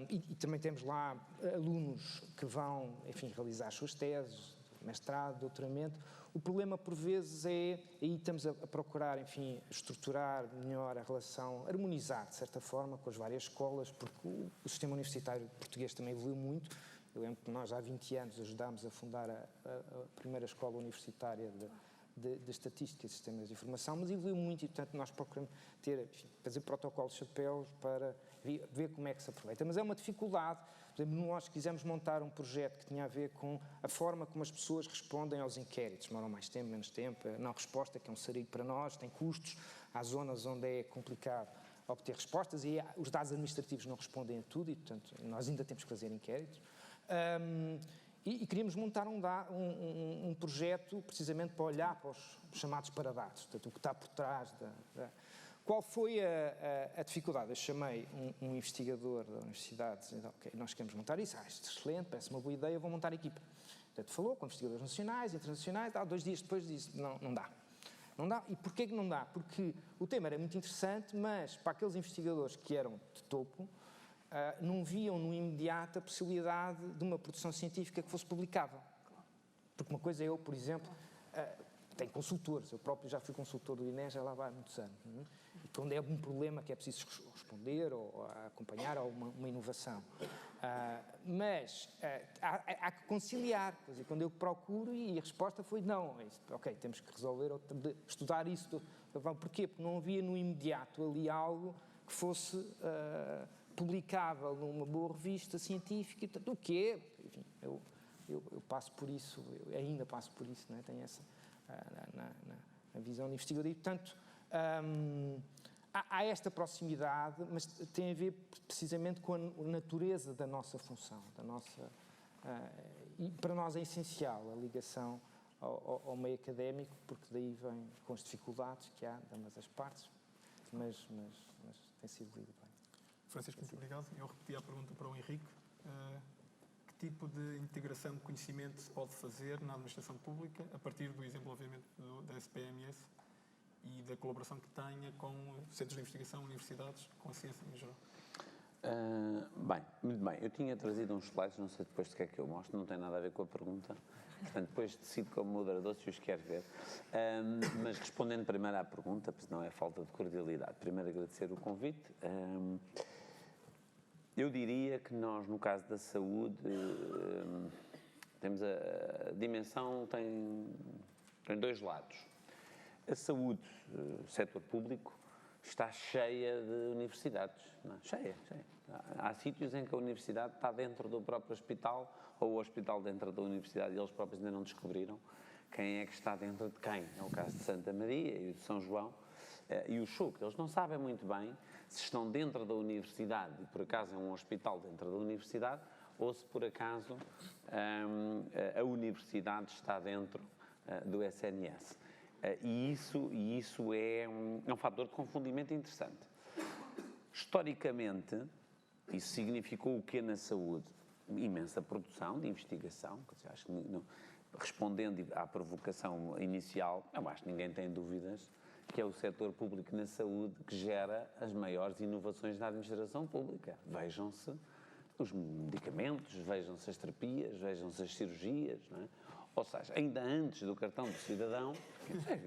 e também temos lá alunos que vão, enfim, realizar as suas teses, mestrado, doutoramento, o problema por vezes aí estamos a procurar, enfim, estruturar melhor a relação, harmonizar de certa forma com as várias escolas, porque o sistema universitário português também evoluiu muito. Eu lembro que nós há 20 anos ajudámos a fundar a primeira escola universitária de Estatística e Sistemas de Informação, mas evoluiu muito e, portanto, nós procuramos fazer protocolos chapéus para ver como é que se aproveita. Mas é uma dificuldade. Por exemplo, nós quisemos montar um projeto que tinha a ver com a forma como as pessoas respondem aos inquéritos. Demoram mais tempo, menos tempo. A não resposta, que é um sarilho para nós, tem custos. Há zonas onde é complicado obter respostas e os dados administrativos não respondem a tudo e, portanto, nós ainda temos que fazer inquéritos. E queríamos montar um projeto precisamente para olhar para os chamados paradados, portanto, o que está por trás Qual foi a dificuldade? Eu chamei um investigador da universidade, dizendo, ok, nós queremos montar isso, isto é excelente, parece uma boa ideia, vou montar a equipa. Portanto, falou com investigadores nacionais, internacionais, 2 dias depois disse, não dá. Não dá. E porquê que não dá? Porque o tema era muito interessante, mas para aqueles investigadores que eram de topo, não viam no imediato a possibilidade de uma produção científica que fosse publicável. Porque uma coisa é eu, por exemplo, tenho consultores, eu próprio já fui consultor do INE, já lá vai há muitos anos. E quando é algum problema que é preciso responder ou acompanhar uma inovação. Mas há que conciliar. Quer dizer, quando eu procuro e a resposta foi não. Ok, temos que resolver, estudar isso. Porquê? Porque não havia no imediato ali algo que fosse publicável numa boa revista científica, o que é, enfim, eu passo por isso, eu ainda passo por isso, não é? Tenho essa, na visão investigadora e, portanto, há esta proximidade, mas tem a ver precisamente com a natureza da nossa função, E para nós é essencial a ligação ao meio académico, porque daí vem com as dificuldades que há de ambas as partes, mas tem sido lido bem. Francisco, muito obrigado. Eu repeti a pergunta para o Henrique. Que tipo de integração de conhecimento se pode fazer na administração pública a partir do exemplo, obviamente, da SPMS e da colaboração que tenha com centros de investigação, universidades, com a ciência em geral? Bem, muito bem. Eu tinha trazido uns slides, não sei depois de que é que eu mostro, não tem nada a ver com a pergunta. Portanto, depois decido como moderador se os quer ver. Mas respondendo primeiro à pergunta, porque não é falta de cordialidade. Primeiro agradecer o convite. Eu diria que nós, no caso da saúde, temos a dimensão tem dois lados. A saúde, o setor público, está cheia de universidades. Não é? Cheia. Há sítios em que a universidade está dentro do próprio hospital ou o hospital dentro da universidade e eles próprios ainda não descobriram quem é que está dentro de quem. É o caso de Santa Maria e de São João e o Chuc. Eles não sabem muito bem se estão dentro da universidade e por acaso é um hospital dentro da universidade ou se por acaso a universidade está dentro do SNS. E isso é um fator de confundimento interessante. Historicamente, isso significou o quê na saúde? Imensa produção de investigação, quer dizer, acho que respondendo à provocação inicial, eu acho que ninguém tem dúvidas que é o setor público na saúde que gera as maiores inovações da administração pública. Vejam-se os medicamentos, vejam-se as terapias, vejam-se as cirurgias, não é? Ou seja, ainda antes do cartão do cidadão,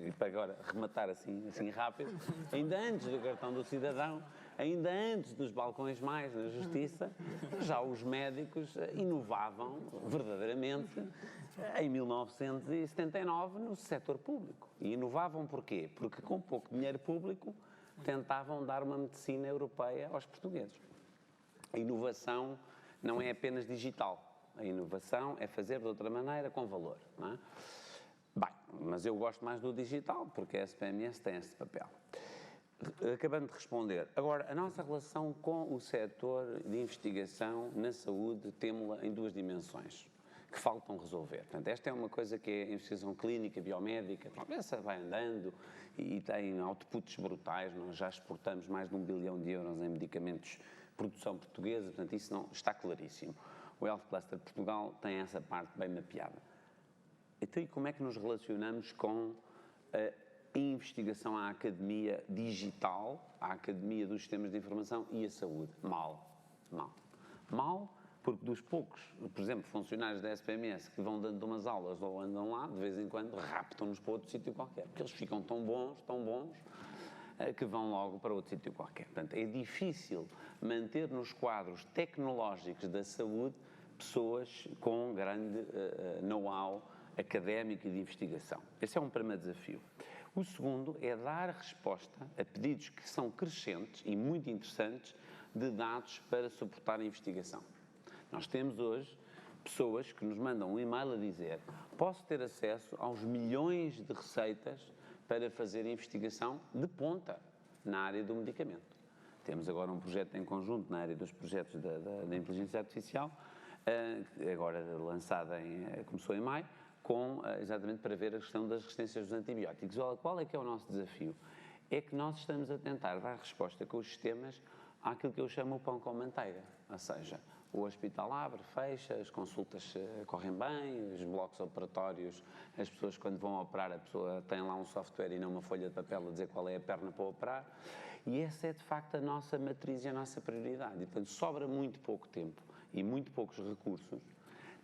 e para agora rematar assim rápido, ainda antes do cartão do cidadão, ainda antes dos balcões mais na justiça, já os médicos inovavam verdadeiramente em 1979 no setor público. E inovavam porquê? Porque com pouco dinheiro público tentavam dar uma medicina europeia aos portugueses. A inovação não é apenas digital. A inovação é fazer de outra maneira com valor, não é? Bem, mas eu gosto mais do digital, porque a SPMS tem esse papel. Acabando de responder, agora, a nossa relação com o setor de investigação na saúde temos-la em duas dimensões, que faltam resolver. Portanto, esta é uma coisa que é a investigação clínica, biomédica, essa vai andando e tem outputs brutais, nós já exportamos mais de 1 bilhão de euros em medicamentos de produção portuguesa, portanto, isso não está claríssimo. O Health Cluster Portugal tem essa parte bem mapeada. Então, e como é que nos relacionamos com a investigação à academia digital, à academia dos sistemas de informação e a saúde? Mal. Porque dos poucos, por exemplo, funcionários da SPMS que vão dando umas aulas ou andam lá, de vez em quando raptam-nos para outro sítio qualquer, porque eles ficam tão bons, que vão logo para outro sítio qualquer. Portanto, é difícil manter nos quadros tecnológicos da saúde pessoas com grande know-how académico e de investigação. Esse é um primeiro desafio. O segundo é dar resposta a pedidos que são crescentes e muito interessantes de dados para suportar a investigação. Nós temos hoje pessoas que nos mandam um e-mail a dizer: posso ter acesso aos milhões de receitas para fazer investigação de ponta na área do medicamento. Temos agora um projeto em conjunto na área dos projetos da inteligência artificial, agora lançada começou em maio, exatamente para ver a questão das resistências dos antibióticos. Qual é que é o nosso desafio? É que nós estamos a tentar dar resposta com os sistemas àquilo que eu chamo o pão com manteiga, ou seja, o hospital abre, fecha, as consultas correm bem, os blocos operatórios, as pessoas quando vão operar, a pessoa tem lá um software e não uma folha de papel a dizer qual é a perna para operar, e essa é de facto a nossa matriz e a nossa prioridade. E, portanto, sobra muito pouco tempo e muito poucos recursos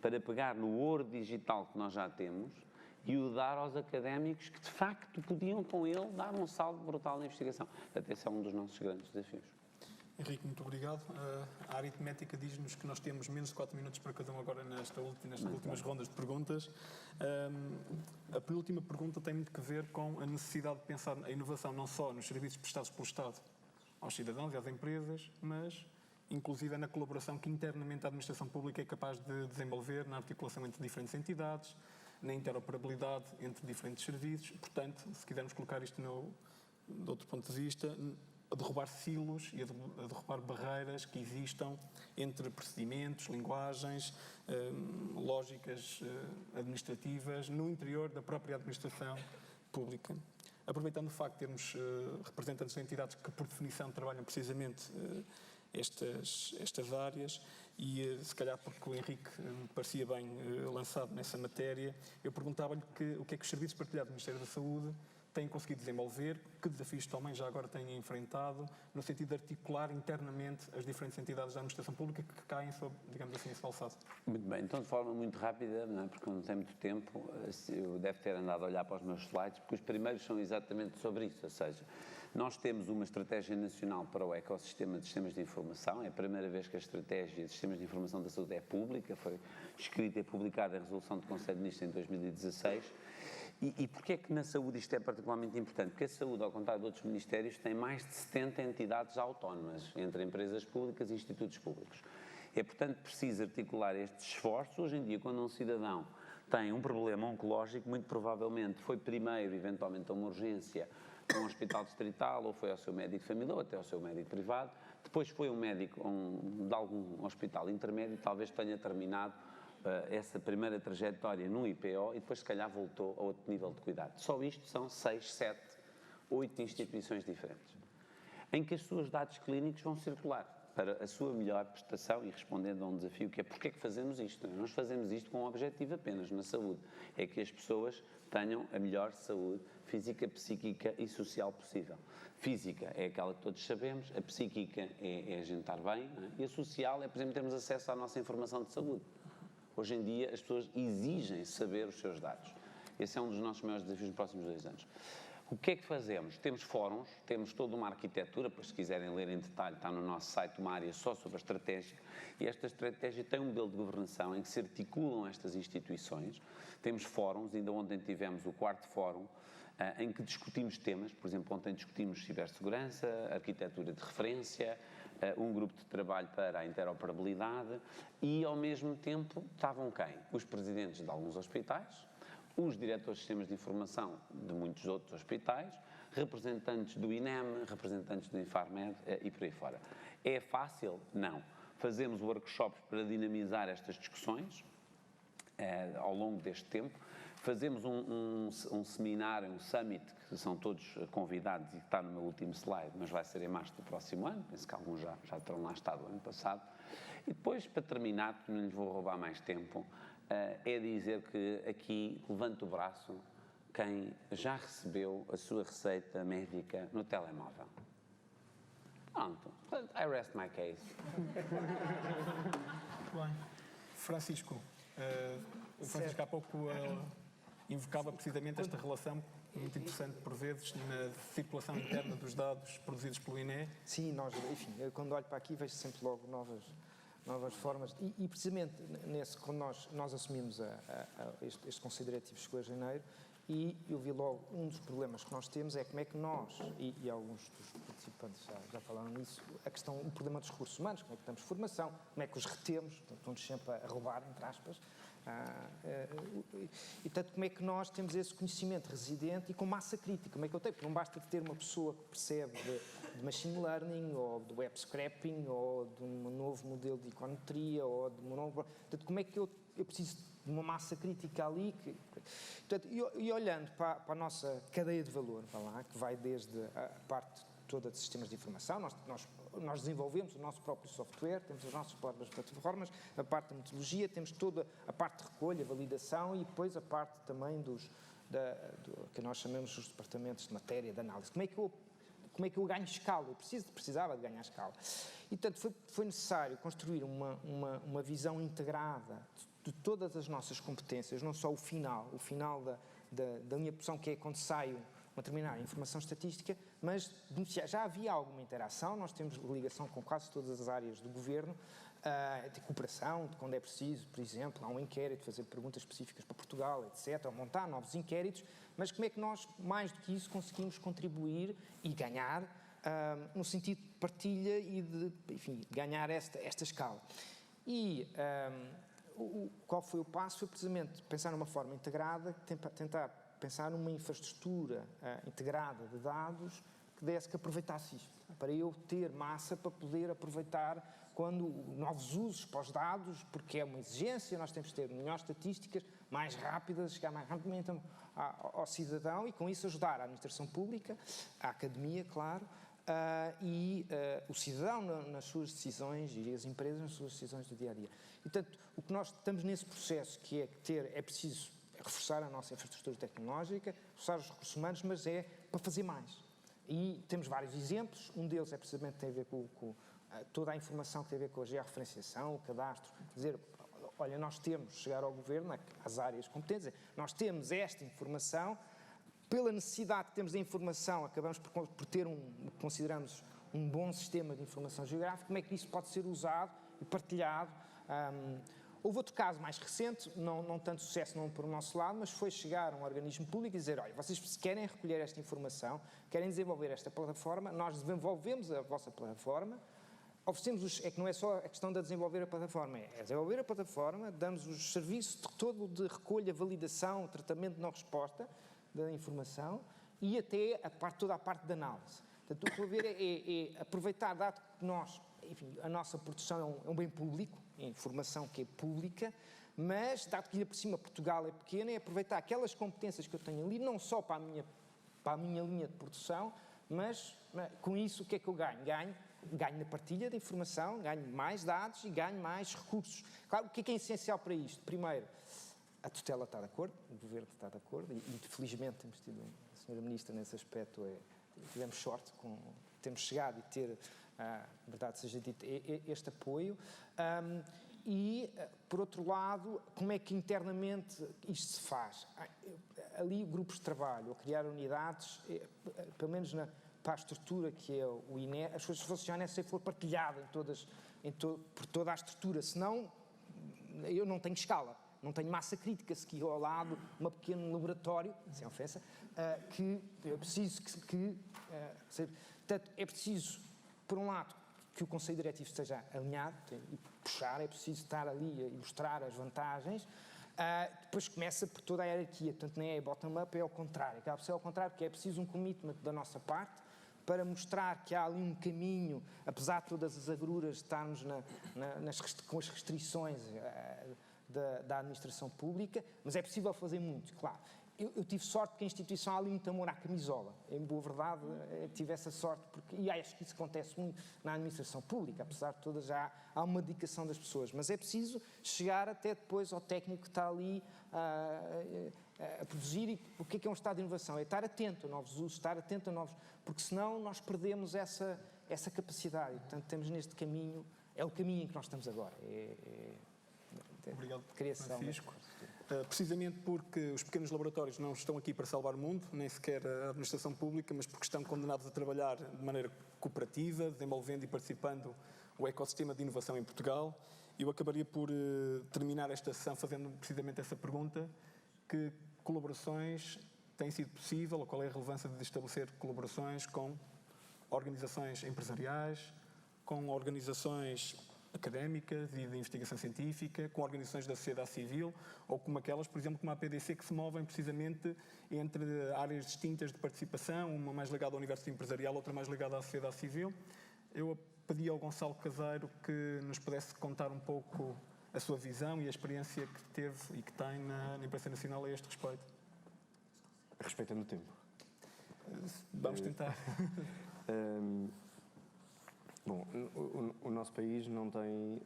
para pegar no ouro digital que nós já temos e o dar aos académicos que de facto podiam com ele dar um salto brutal na investigação. Portanto, esse é um dos nossos grandes desafios. Henrique, muito obrigado. A aritmética diz-nos que nós temos menos de 4 minutos para cada um agora nestas últimas rondas de perguntas. A penúltima pergunta tem muito que ver com a necessidade de pensar a inovação não só nos serviços prestados pelo Estado aos cidadãos e às empresas, mas inclusive na colaboração que internamente a administração pública é capaz de desenvolver na articulação entre diferentes entidades, na interoperabilidade entre diferentes serviços. Portanto, se quisermos colocar isto de outro ponto de vista, derrubar silos e a derrubar barreiras que existam entre procedimentos, linguagens, lógicas administrativas no interior da própria administração pública. Aproveitando o facto de termos representantes de entidades que, por definição, trabalham precisamente estas áreas e, se calhar, porque o Henrique me parecia bem lançado nessa matéria, eu perguntava-lhe o que é que os serviços partilhados do Ministério da Saúde têm conseguido desenvolver, que desafios também já agora têm enfrentado, no sentido de articular internamente as diferentes entidades da administração pública que caem sob, digamos assim, esse valsado. Muito bem, então de forma muito rápida, não é? Porque não tem muito tempo, eu devo ter andado a olhar para os meus slides, porque os primeiros são exatamente sobre isso, ou seja, nós temos uma estratégia nacional para o ecossistema de sistemas de informação, é a primeira vez que a estratégia de sistemas de informação da saúde é pública, foi escrita e publicada em resolução do Conselho de Ministros em 2016. E porquê é que na saúde isto é particularmente importante? Porque a saúde, ao contrário de outros ministérios, tem mais de 70 entidades autónomas, entre empresas públicas e institutos públicos. É, portanto, preciso articular estes esforços. Hoje em dia, quando um cidadão tem um problema oncológico, muito provavelmente foi primeiro, eventualmente, a uma urgência a um hospital distrital, ou foi ao seu médico de família, ou até ao seu médico privado, depois foi um médico de algum hospital intermédio, talvez tenha terminado essa primeira trajetória no IPO e depois, se calhar, voltou a outro nível de cuidado. Só isto são 6, 7, 8 instituições diferentes, em que os seus dados clínicos vão circular para a sua melhor prestação e respondendo a um desafio que é porque é que fazemos isto? Nós fazemos isto com um objetivo apenas na saúde, é que as pessoas tenham a melhor saúde física, psíquica e social possível. Física é aquela que todos sabemos, a psíquica é a gente estar bem, não é? E a social é, por exemplo, termos acesso à nossa informação de saúde. Hoje em dia, as pessoas exigem saber os seus dados. Esse é um dos nossos maiores desafios nos próximos 2 anos. O que é que fazemos? Temos fóruns, temos toda uma arquitetura, pois se quiserem ler em detalhe, está no nosso site uma área só sobre a estratégia, e esta estratégia tem um modelo de governação em que se articulam estas instituições. Temos fóruns, ainda ontem tivemos o 4º fórum, em que discutimos temas, por exemplo, ontem discutimos cibersegurança, arquitetura de referência, um grupo de trabalho para a interoperabilidade e, ao mesmo tempo, estavam quem? Os presidentes de alguns hospitais, os diretores de sistemas de informação de muitos outros hospitais, representantes do INEM, representantes do Infarmed e por aí fora. É fácil? Não. Fazemos workshops para dinamizar estas discussões ao longo deste tempo. Fazemos um seminário, um summit, que são todos convidados e que está no meu último slide, mas vai ser em março do próximo ano, penso que alguns já terão lá estado o ano passado. E depois, para terminar, porque não lhes vou roubar mais tempo, é dizer que aqui levanta o braço quem já recebeu a sua receita médica no telemóvel. Pronto, I rest my case. Muito bem. Francisco, o Francisco há pouco invocava precisamente esta relação muito interessante, por vezes, na circulação interna dos dados produzidos pelo INE. Sim, enfim, quando olho para aqui vejo sempre logo novas formas e precisamente quando nós assumimos este Conselho Diretivo chegou a janeiro e eu vi logo um dos problemas que nós temos é como é que nós, e alguns dos participantes já falaram nisso, o problema dos recursos humanos, como é que damos formação, como é que os retemos, estão-nos sempre a roubar, entre aspas, e portanto como é que nós temos esse conhecimento residente e com massa crítica, como é que eu tenho, porque não basta ter uma pessoa que percebe de machine learning ou de web scraping ou de um novo modelo de econometria ou de uma nova, portanto como é que eu preciso de uma massa crítica ali, portanto, e olhando para a nossa cadeia de valor, que vai desde a parte toda de sistemas de informação, nós desenvolvemos o nosso próprio software, temos as nossas próprias plataformas, a parte da metodologia, temos toda a parte de recolha, validação e depois a parte também do que nós chamamos os departamentos de matéria, de análise. Como é que eu ganho escala? Eu precisava de ganhar escala. E, portanto, foi necessário construir uma visão integrada de todas as nossas competências, não só o final da minha posição, que é quando saio uma determinada informação estatística, mas já havia alguma interação, nós temos ligação com quase todas as áreas do governo, de cooperação, de quando é preciso, por exemplo, há um inquérito, fazer perguntas específicas para Portugal, etc., ou montar novos inquéritos, mas como é que nós, mais do que isso, conseguimos contribuir e ganhar no sentido de partilha e de, enfim, ganhar esta escala. E qual foi o passo? Foi precisamente pensar numa forma integrada, tentar pensar numa infraestrutura integrada de dados que desse, que aproveitasse isto, para eu ter massa para poder aproveitar quando novos usos para os dados, porque é uma exigência, nós temos que ter melhores estatísticas, mais rápidas, chegar mais rapidamente ao cidadão e com isso ajudar a administração pública, a academia, claro, e o cidadão nas suas decisões e as empresas nas suas decisões do dia-a-dia. E, portanto, o que nós estamos nesse processo que é preciso reforçar a nossa infraestrutura tecnológica, reforçar os recursos humanos, mas é para fazer mais. E temos vários exemplos, um deles é precisamente tem a ver com toda a informação que tem a ver com a georreferenciação, o cadastro, dizer, olha, nós temos, chegar ao governo, às áreas competentes, nós temos esta informação, pela necessidade que temos da informação, acabamos por ter consideramos um bom sistema de informação geográfica, como é que isso pode ser usado e partilhado. Houve outro caso mais recente, não tanto sucesso não por nosso lado, mas foi chegar a um organismo público e dizer, olha, vocês se querem recolher esta informação, querem desenvolver esta plataforma, nós desenvolvemos a vossa plataforma, oferecemos, é que não é só a questão de desenvolver a plataforma, é desenvolver a plataforma, damos os serviços todo de recolha, validação, tratamento de não resposta da informação e até toda a parte de análise. Portanto, o que estou a ver é aproveitar, dado que nós, enfim, a nossa produção é um bem público, é informação que é pública, mas, dado que ainda por cima Portugal é pequeno, é aproveitar aquelas competências que eu tenho ali, não só para a minha linha de produção, mas com isso o que é que eu ganho? Ganho na partilha de informação, ganho mais dados e ganho mais recursos. Claro, o que é essencial para isto? Primeiro, a tutela está de acordo, o Governo está de acordo, e felizmente temos tido a Sra. Ministra nesse aspecto, tivemos sorte, temos chegado e ter, verdade seja dita, este apoio. Por outro lado, como é que internamente isto se faz? Ali, grupos de trabalho, ou criar unidades, pelo menos para a estrutura que é o INE, as coisas funcionam se for partilhada por toda a estrutura, senão eu não tenho escala. Não tenho massa crítica, se aqui ao lado, um pequeno laboratório, sem ofensa, que é preciso portanto, é preciso, por um lado, que o Conselho Diretivo esteja alinhado e puxar, é preciso estar ali e mostrar as vantagens. Depois começa por toda a hierarquia, portanto, nem é bottom-up, é ao contrário. Acaba por ser ao contrário, porque é preciso um commitment da nossa parte para mostrar que há ali um caminho, apesar de todas as agruras, estarmos com as restrições da administração pública, mas é possível fazer muito, claro. Eu tive sorte porque a instituição há ali muito amor à camisola. Em boa verdade, tive essa sorte, e acho que isso acontece muito na administração pública, apesar de todas, há uma dedicação das pessoas. Mas é preciso chegar até depois ao técnico que está ali a produzir. E o que é um estado de inovação? É estar atento a novos usos, estar atento a novos... Porque senão nós perdemos essa capacidade. E, portanto, temos neste caminho, é o caminho em que nós estamos agora. Obrigado, criação. Francisco. Precisamente porque os pequenos laboratórios não estão aqui para salvar o mundo, nem sequer a administração pública, mas porque estão condenados a trabalhar de maneira cooperativa, desenvolvendo e participando o ecossistema de inovação em Portugal. Eu acabaria por terminar esta sessão fazendo precisamente essa pergunta: que colaborações têm sido possível, ou qual é a relevância de estabelecer colaborações com organizações empresariais, com organizações académicas e de investigação científica, com organizações da sociedade civil, ou como aquelas, por exemplo, como a PDC, que se movem precisamente entre áreas distintas de participação, uma mais ligada ao universo empresarial, outra mais ligada à sociedade civil. Eu pedi ao Gonçalo Caseiro que nos pudesse contar um pouco a sua visão e a experiência que teve e que tem na imprensa nacional a este respeito. Respeitando o tempo. Vamos tentar. Bom, o nosso país não tem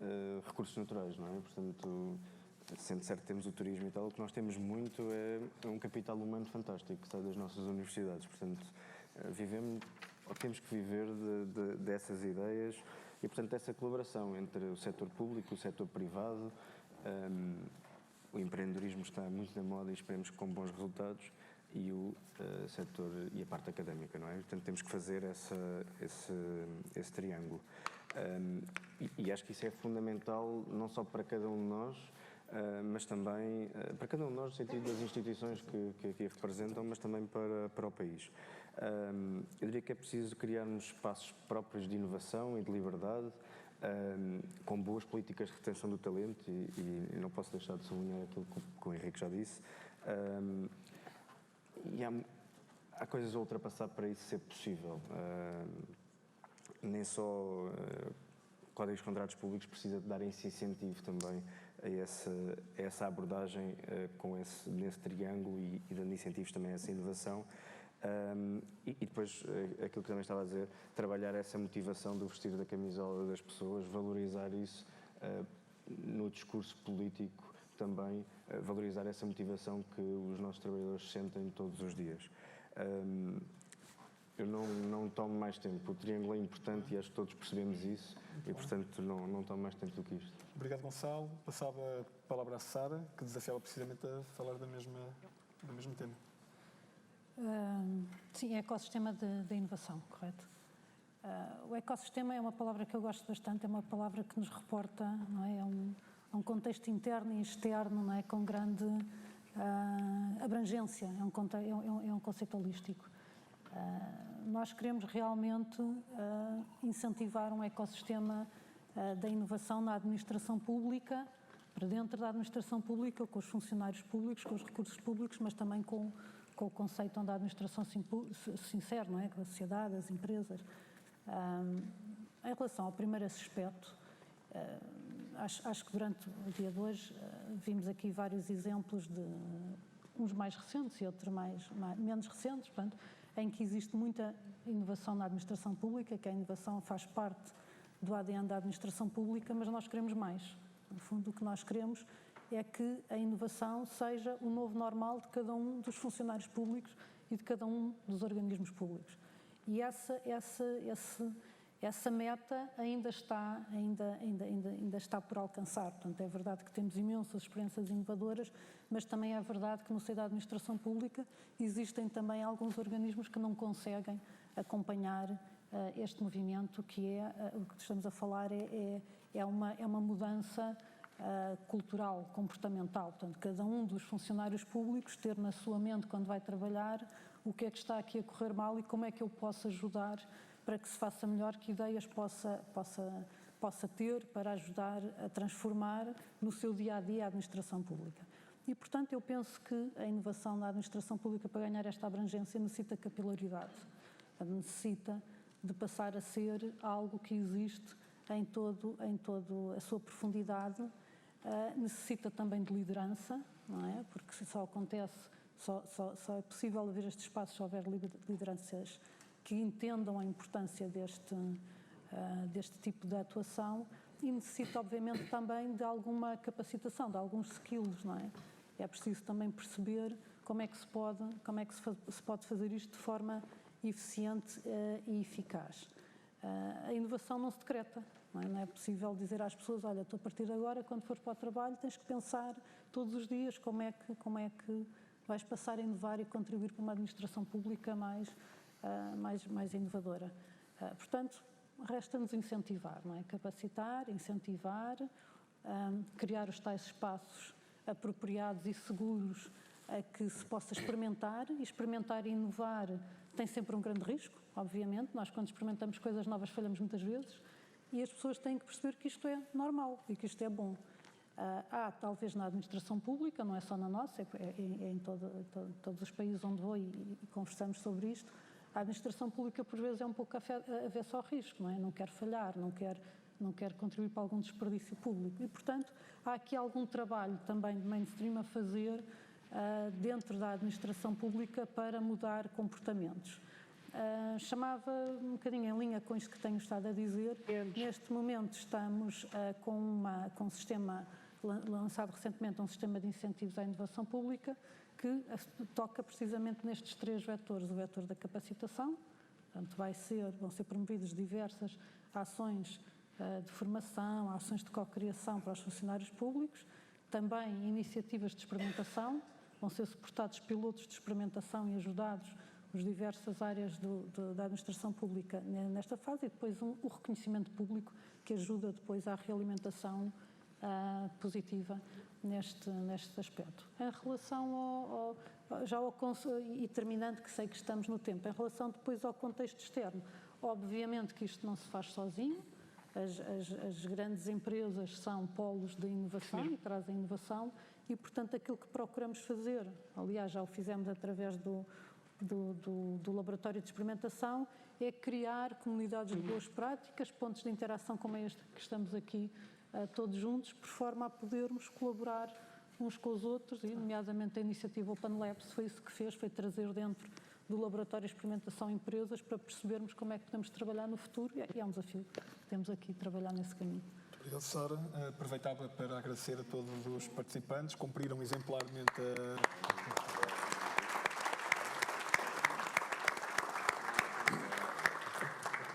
recursos naturais, não é? Portanto, sendo certo que temos o turismo e tal, o que nós temos muito é um capital humano fantástico que sai das nossas universidades. Portanto, temos que viver dessas ideias e, portanto, dessa colaboração entre o setor público e o setor privado. O empreendedorismo está muito na moda e esperemos que com bons resultados, e o setor e a parte académica, não é? Portanto, temos que fazer esse triângulo. E acho que isso é fundamental não só para cada um de nós, mas também para cada um de nós no sentido das instituições que aqui representam, mas também para o país. Eu diria que é preciso criarmos espaços próprios de inovação e de liberdade, com boas políticas de retenção do talento, e não posso deixar de sublinhar aquilo que o Henrique já disse. E há coisas a ultrapassar para isso ser possível. Nem só códigos de contratos públicos precisa de dar esse incentivo também a essa abordagem nesse triângulo e dando incentivos também a essa inovação. E depois, aquilo que também estava a dizer, trabalhar essa motivação do vestir da camisola das pessoas, valorizar isso no discurso político também, valorizar essa motivação que os nossos trabalhadores sentem todos os dias. Eu não tomo mais tempo. O triângulo é importante e acho que todos percebemos isso e, portanto, não tomo mais tempo do que isto. Obrigado, Gonçalo. Passava a palavra à Sara, que desafiava precisamente a falar do mesmo tema. Sim, é ecossistema de inovação, correto. O ecossistema é uma palavra que eu gosto bastante, é uma palavra que nos reporta, não é? É um contexto interno e externo, não é? Com grande abrangência, é um conceito holístico. Nós queremos realmente incentivar um ecossistema da inovação na administração pública, para dentro da administração pública, com os funcionários públicos, com os recursos públicos, mas também com o conceito da administração sincera, não é? Com a sociedade, as empresas. Em relação ao primeiro aspecto, acho que durante o dia de hoje vimos aqui vários exemplos de uns mais recentes e outros menos recentes, portanto, em que existe muita inovação na administração pública, que a inovação faz parte do ADN da administração pública, mas nós queremos mais. No fundo, o que nós queremos é que a inovação seja o novo normal de cada um dos funcionários públicos e de cada um dos organismos públicos. E essa meta ainda está por alcançar. Portanto, é verdade que temos imensas experiências inovadoras, mas também é verdade que no seio da administração pública existem também alguns organismos que não conseguem acompanhar este movimento, que é o que estamos a falar é uma mudança cultural, comportamental. Portanto, cada um dos funcionários públicos ter na sua mente, quando vai trabalhar, o que é que está aqui a correr mal e como é que eu posso ajudar para que se faça melhor, que ideias possa ter para ajudar a transformar no seu dia-a-dia a administração pública. E, portanto, eu penso que a inovação na administração pública, para ganhar esta abrangência, necessita capilaridade. Necessita de passar a ser algo que existe em todo a sua profundidade. Necessita também de liderança, não é? Porque só é possível haver estes espaços se houver lideranças que entendam a importância deste tipo de atuação, e necessita, obviamente, também de alguma capacitação, de alguns skills, não é? É preciso também perceber como é que se pode fazer isto de forma eficiente e eficaz. A inovação não se decreta, não é? Não é possível dizer às pessoas, olha, a partir de agora, quando fores para o trabalho, tens que pensar todos os dias como é que vais passar a inovar e contribuir para uma administração pública mais inovadora. Portanto, resta-nos incentivar, não é? Capacitar, incentivar, criar os tais espaços apropriados e seguros a que se possa experimentar, e experimentar e inovar tem sempre um grande risco, obviamente. Nós, quando experimentamos coisas novas, falhamos muitas vezes, e as pessoas têm que perceber que isto é normal e que isto é bom. Talvez na administração pública, não é só na nossa, é em todos os países onde vou e conversamos sobre isto. A administração pública, por vezes, é um pouco avessa ao risco, não é? Não quer falhar, não quer contribuir para algum desperdício público. E, portanto, há aqui algum trabalho também de mainstream a fazer dentro da administração pública para mudar comportamentos. Chamava um bocadinho em linha com isto que tenho estado a dizer. Neste momento estamos com um sistema lançado recentemente, um sistema de incentivos à inovação pública, que toca precisamente nestes 3 vetores. O vetor da capacitação, portanto vão ser promovidas diversas ações de formação, ações de cocriação para os funcionários públicos, também iniciativas de experimentação, vão ser suportados pilotos de experimentação e ajudados as diversas áreas da administração pública nesta fase, e depois o reconhecimento público, que ajuda depois à realimentação positiva neste aspecto. Em relação e terminando, que sei que estamos no tempo, em relação depois ao contexto externo, obviamente que isto não se faz sozinho. As grandes empresas são polos de inovação e trazem inovação, e, portanto, aquilo que procuramos fazer, aliás, já o fizemos através do do laboratório de experimentação é criar comunidades de boas práticas, pontos de interação como este que estamos aqui todos juntos, por forma a podermos colaborar uns com os outros, e nomeadamente a iniciativa Open Labs foi isso que fez, foi trazer dentro do laboratório de experimentação empresas para percebermos como é que podemos trabalhar no futuro, e é um desafio que temos aqui trabalhar nesse caminho. Obrigado, Sara. Aproveitava para agradecer a todos os participantes, cumpriram exemplarmente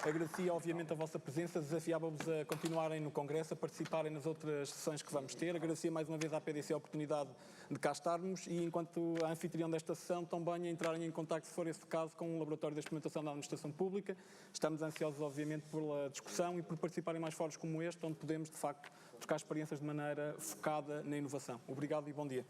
Agradecia, obviamente, a vossa presença, desafiava-vos a continuarem no Congresso, a participarem nas outras sessões que vamos ter. Agradecia mais uma vez à PDC a oportunidade de cá estarmos e, enquanto anfitrião desta sessão, também a entrarem em contacto, se for esse o caso, com o Laboratório de Experimentação da Administração Pública. Estamos ansiosos, obviamente, pela discussão e por participarem em mais fóruns como este, onde podemos, de facto, trocar experiências de maneira focada na inovação. Obrigado e bom dia.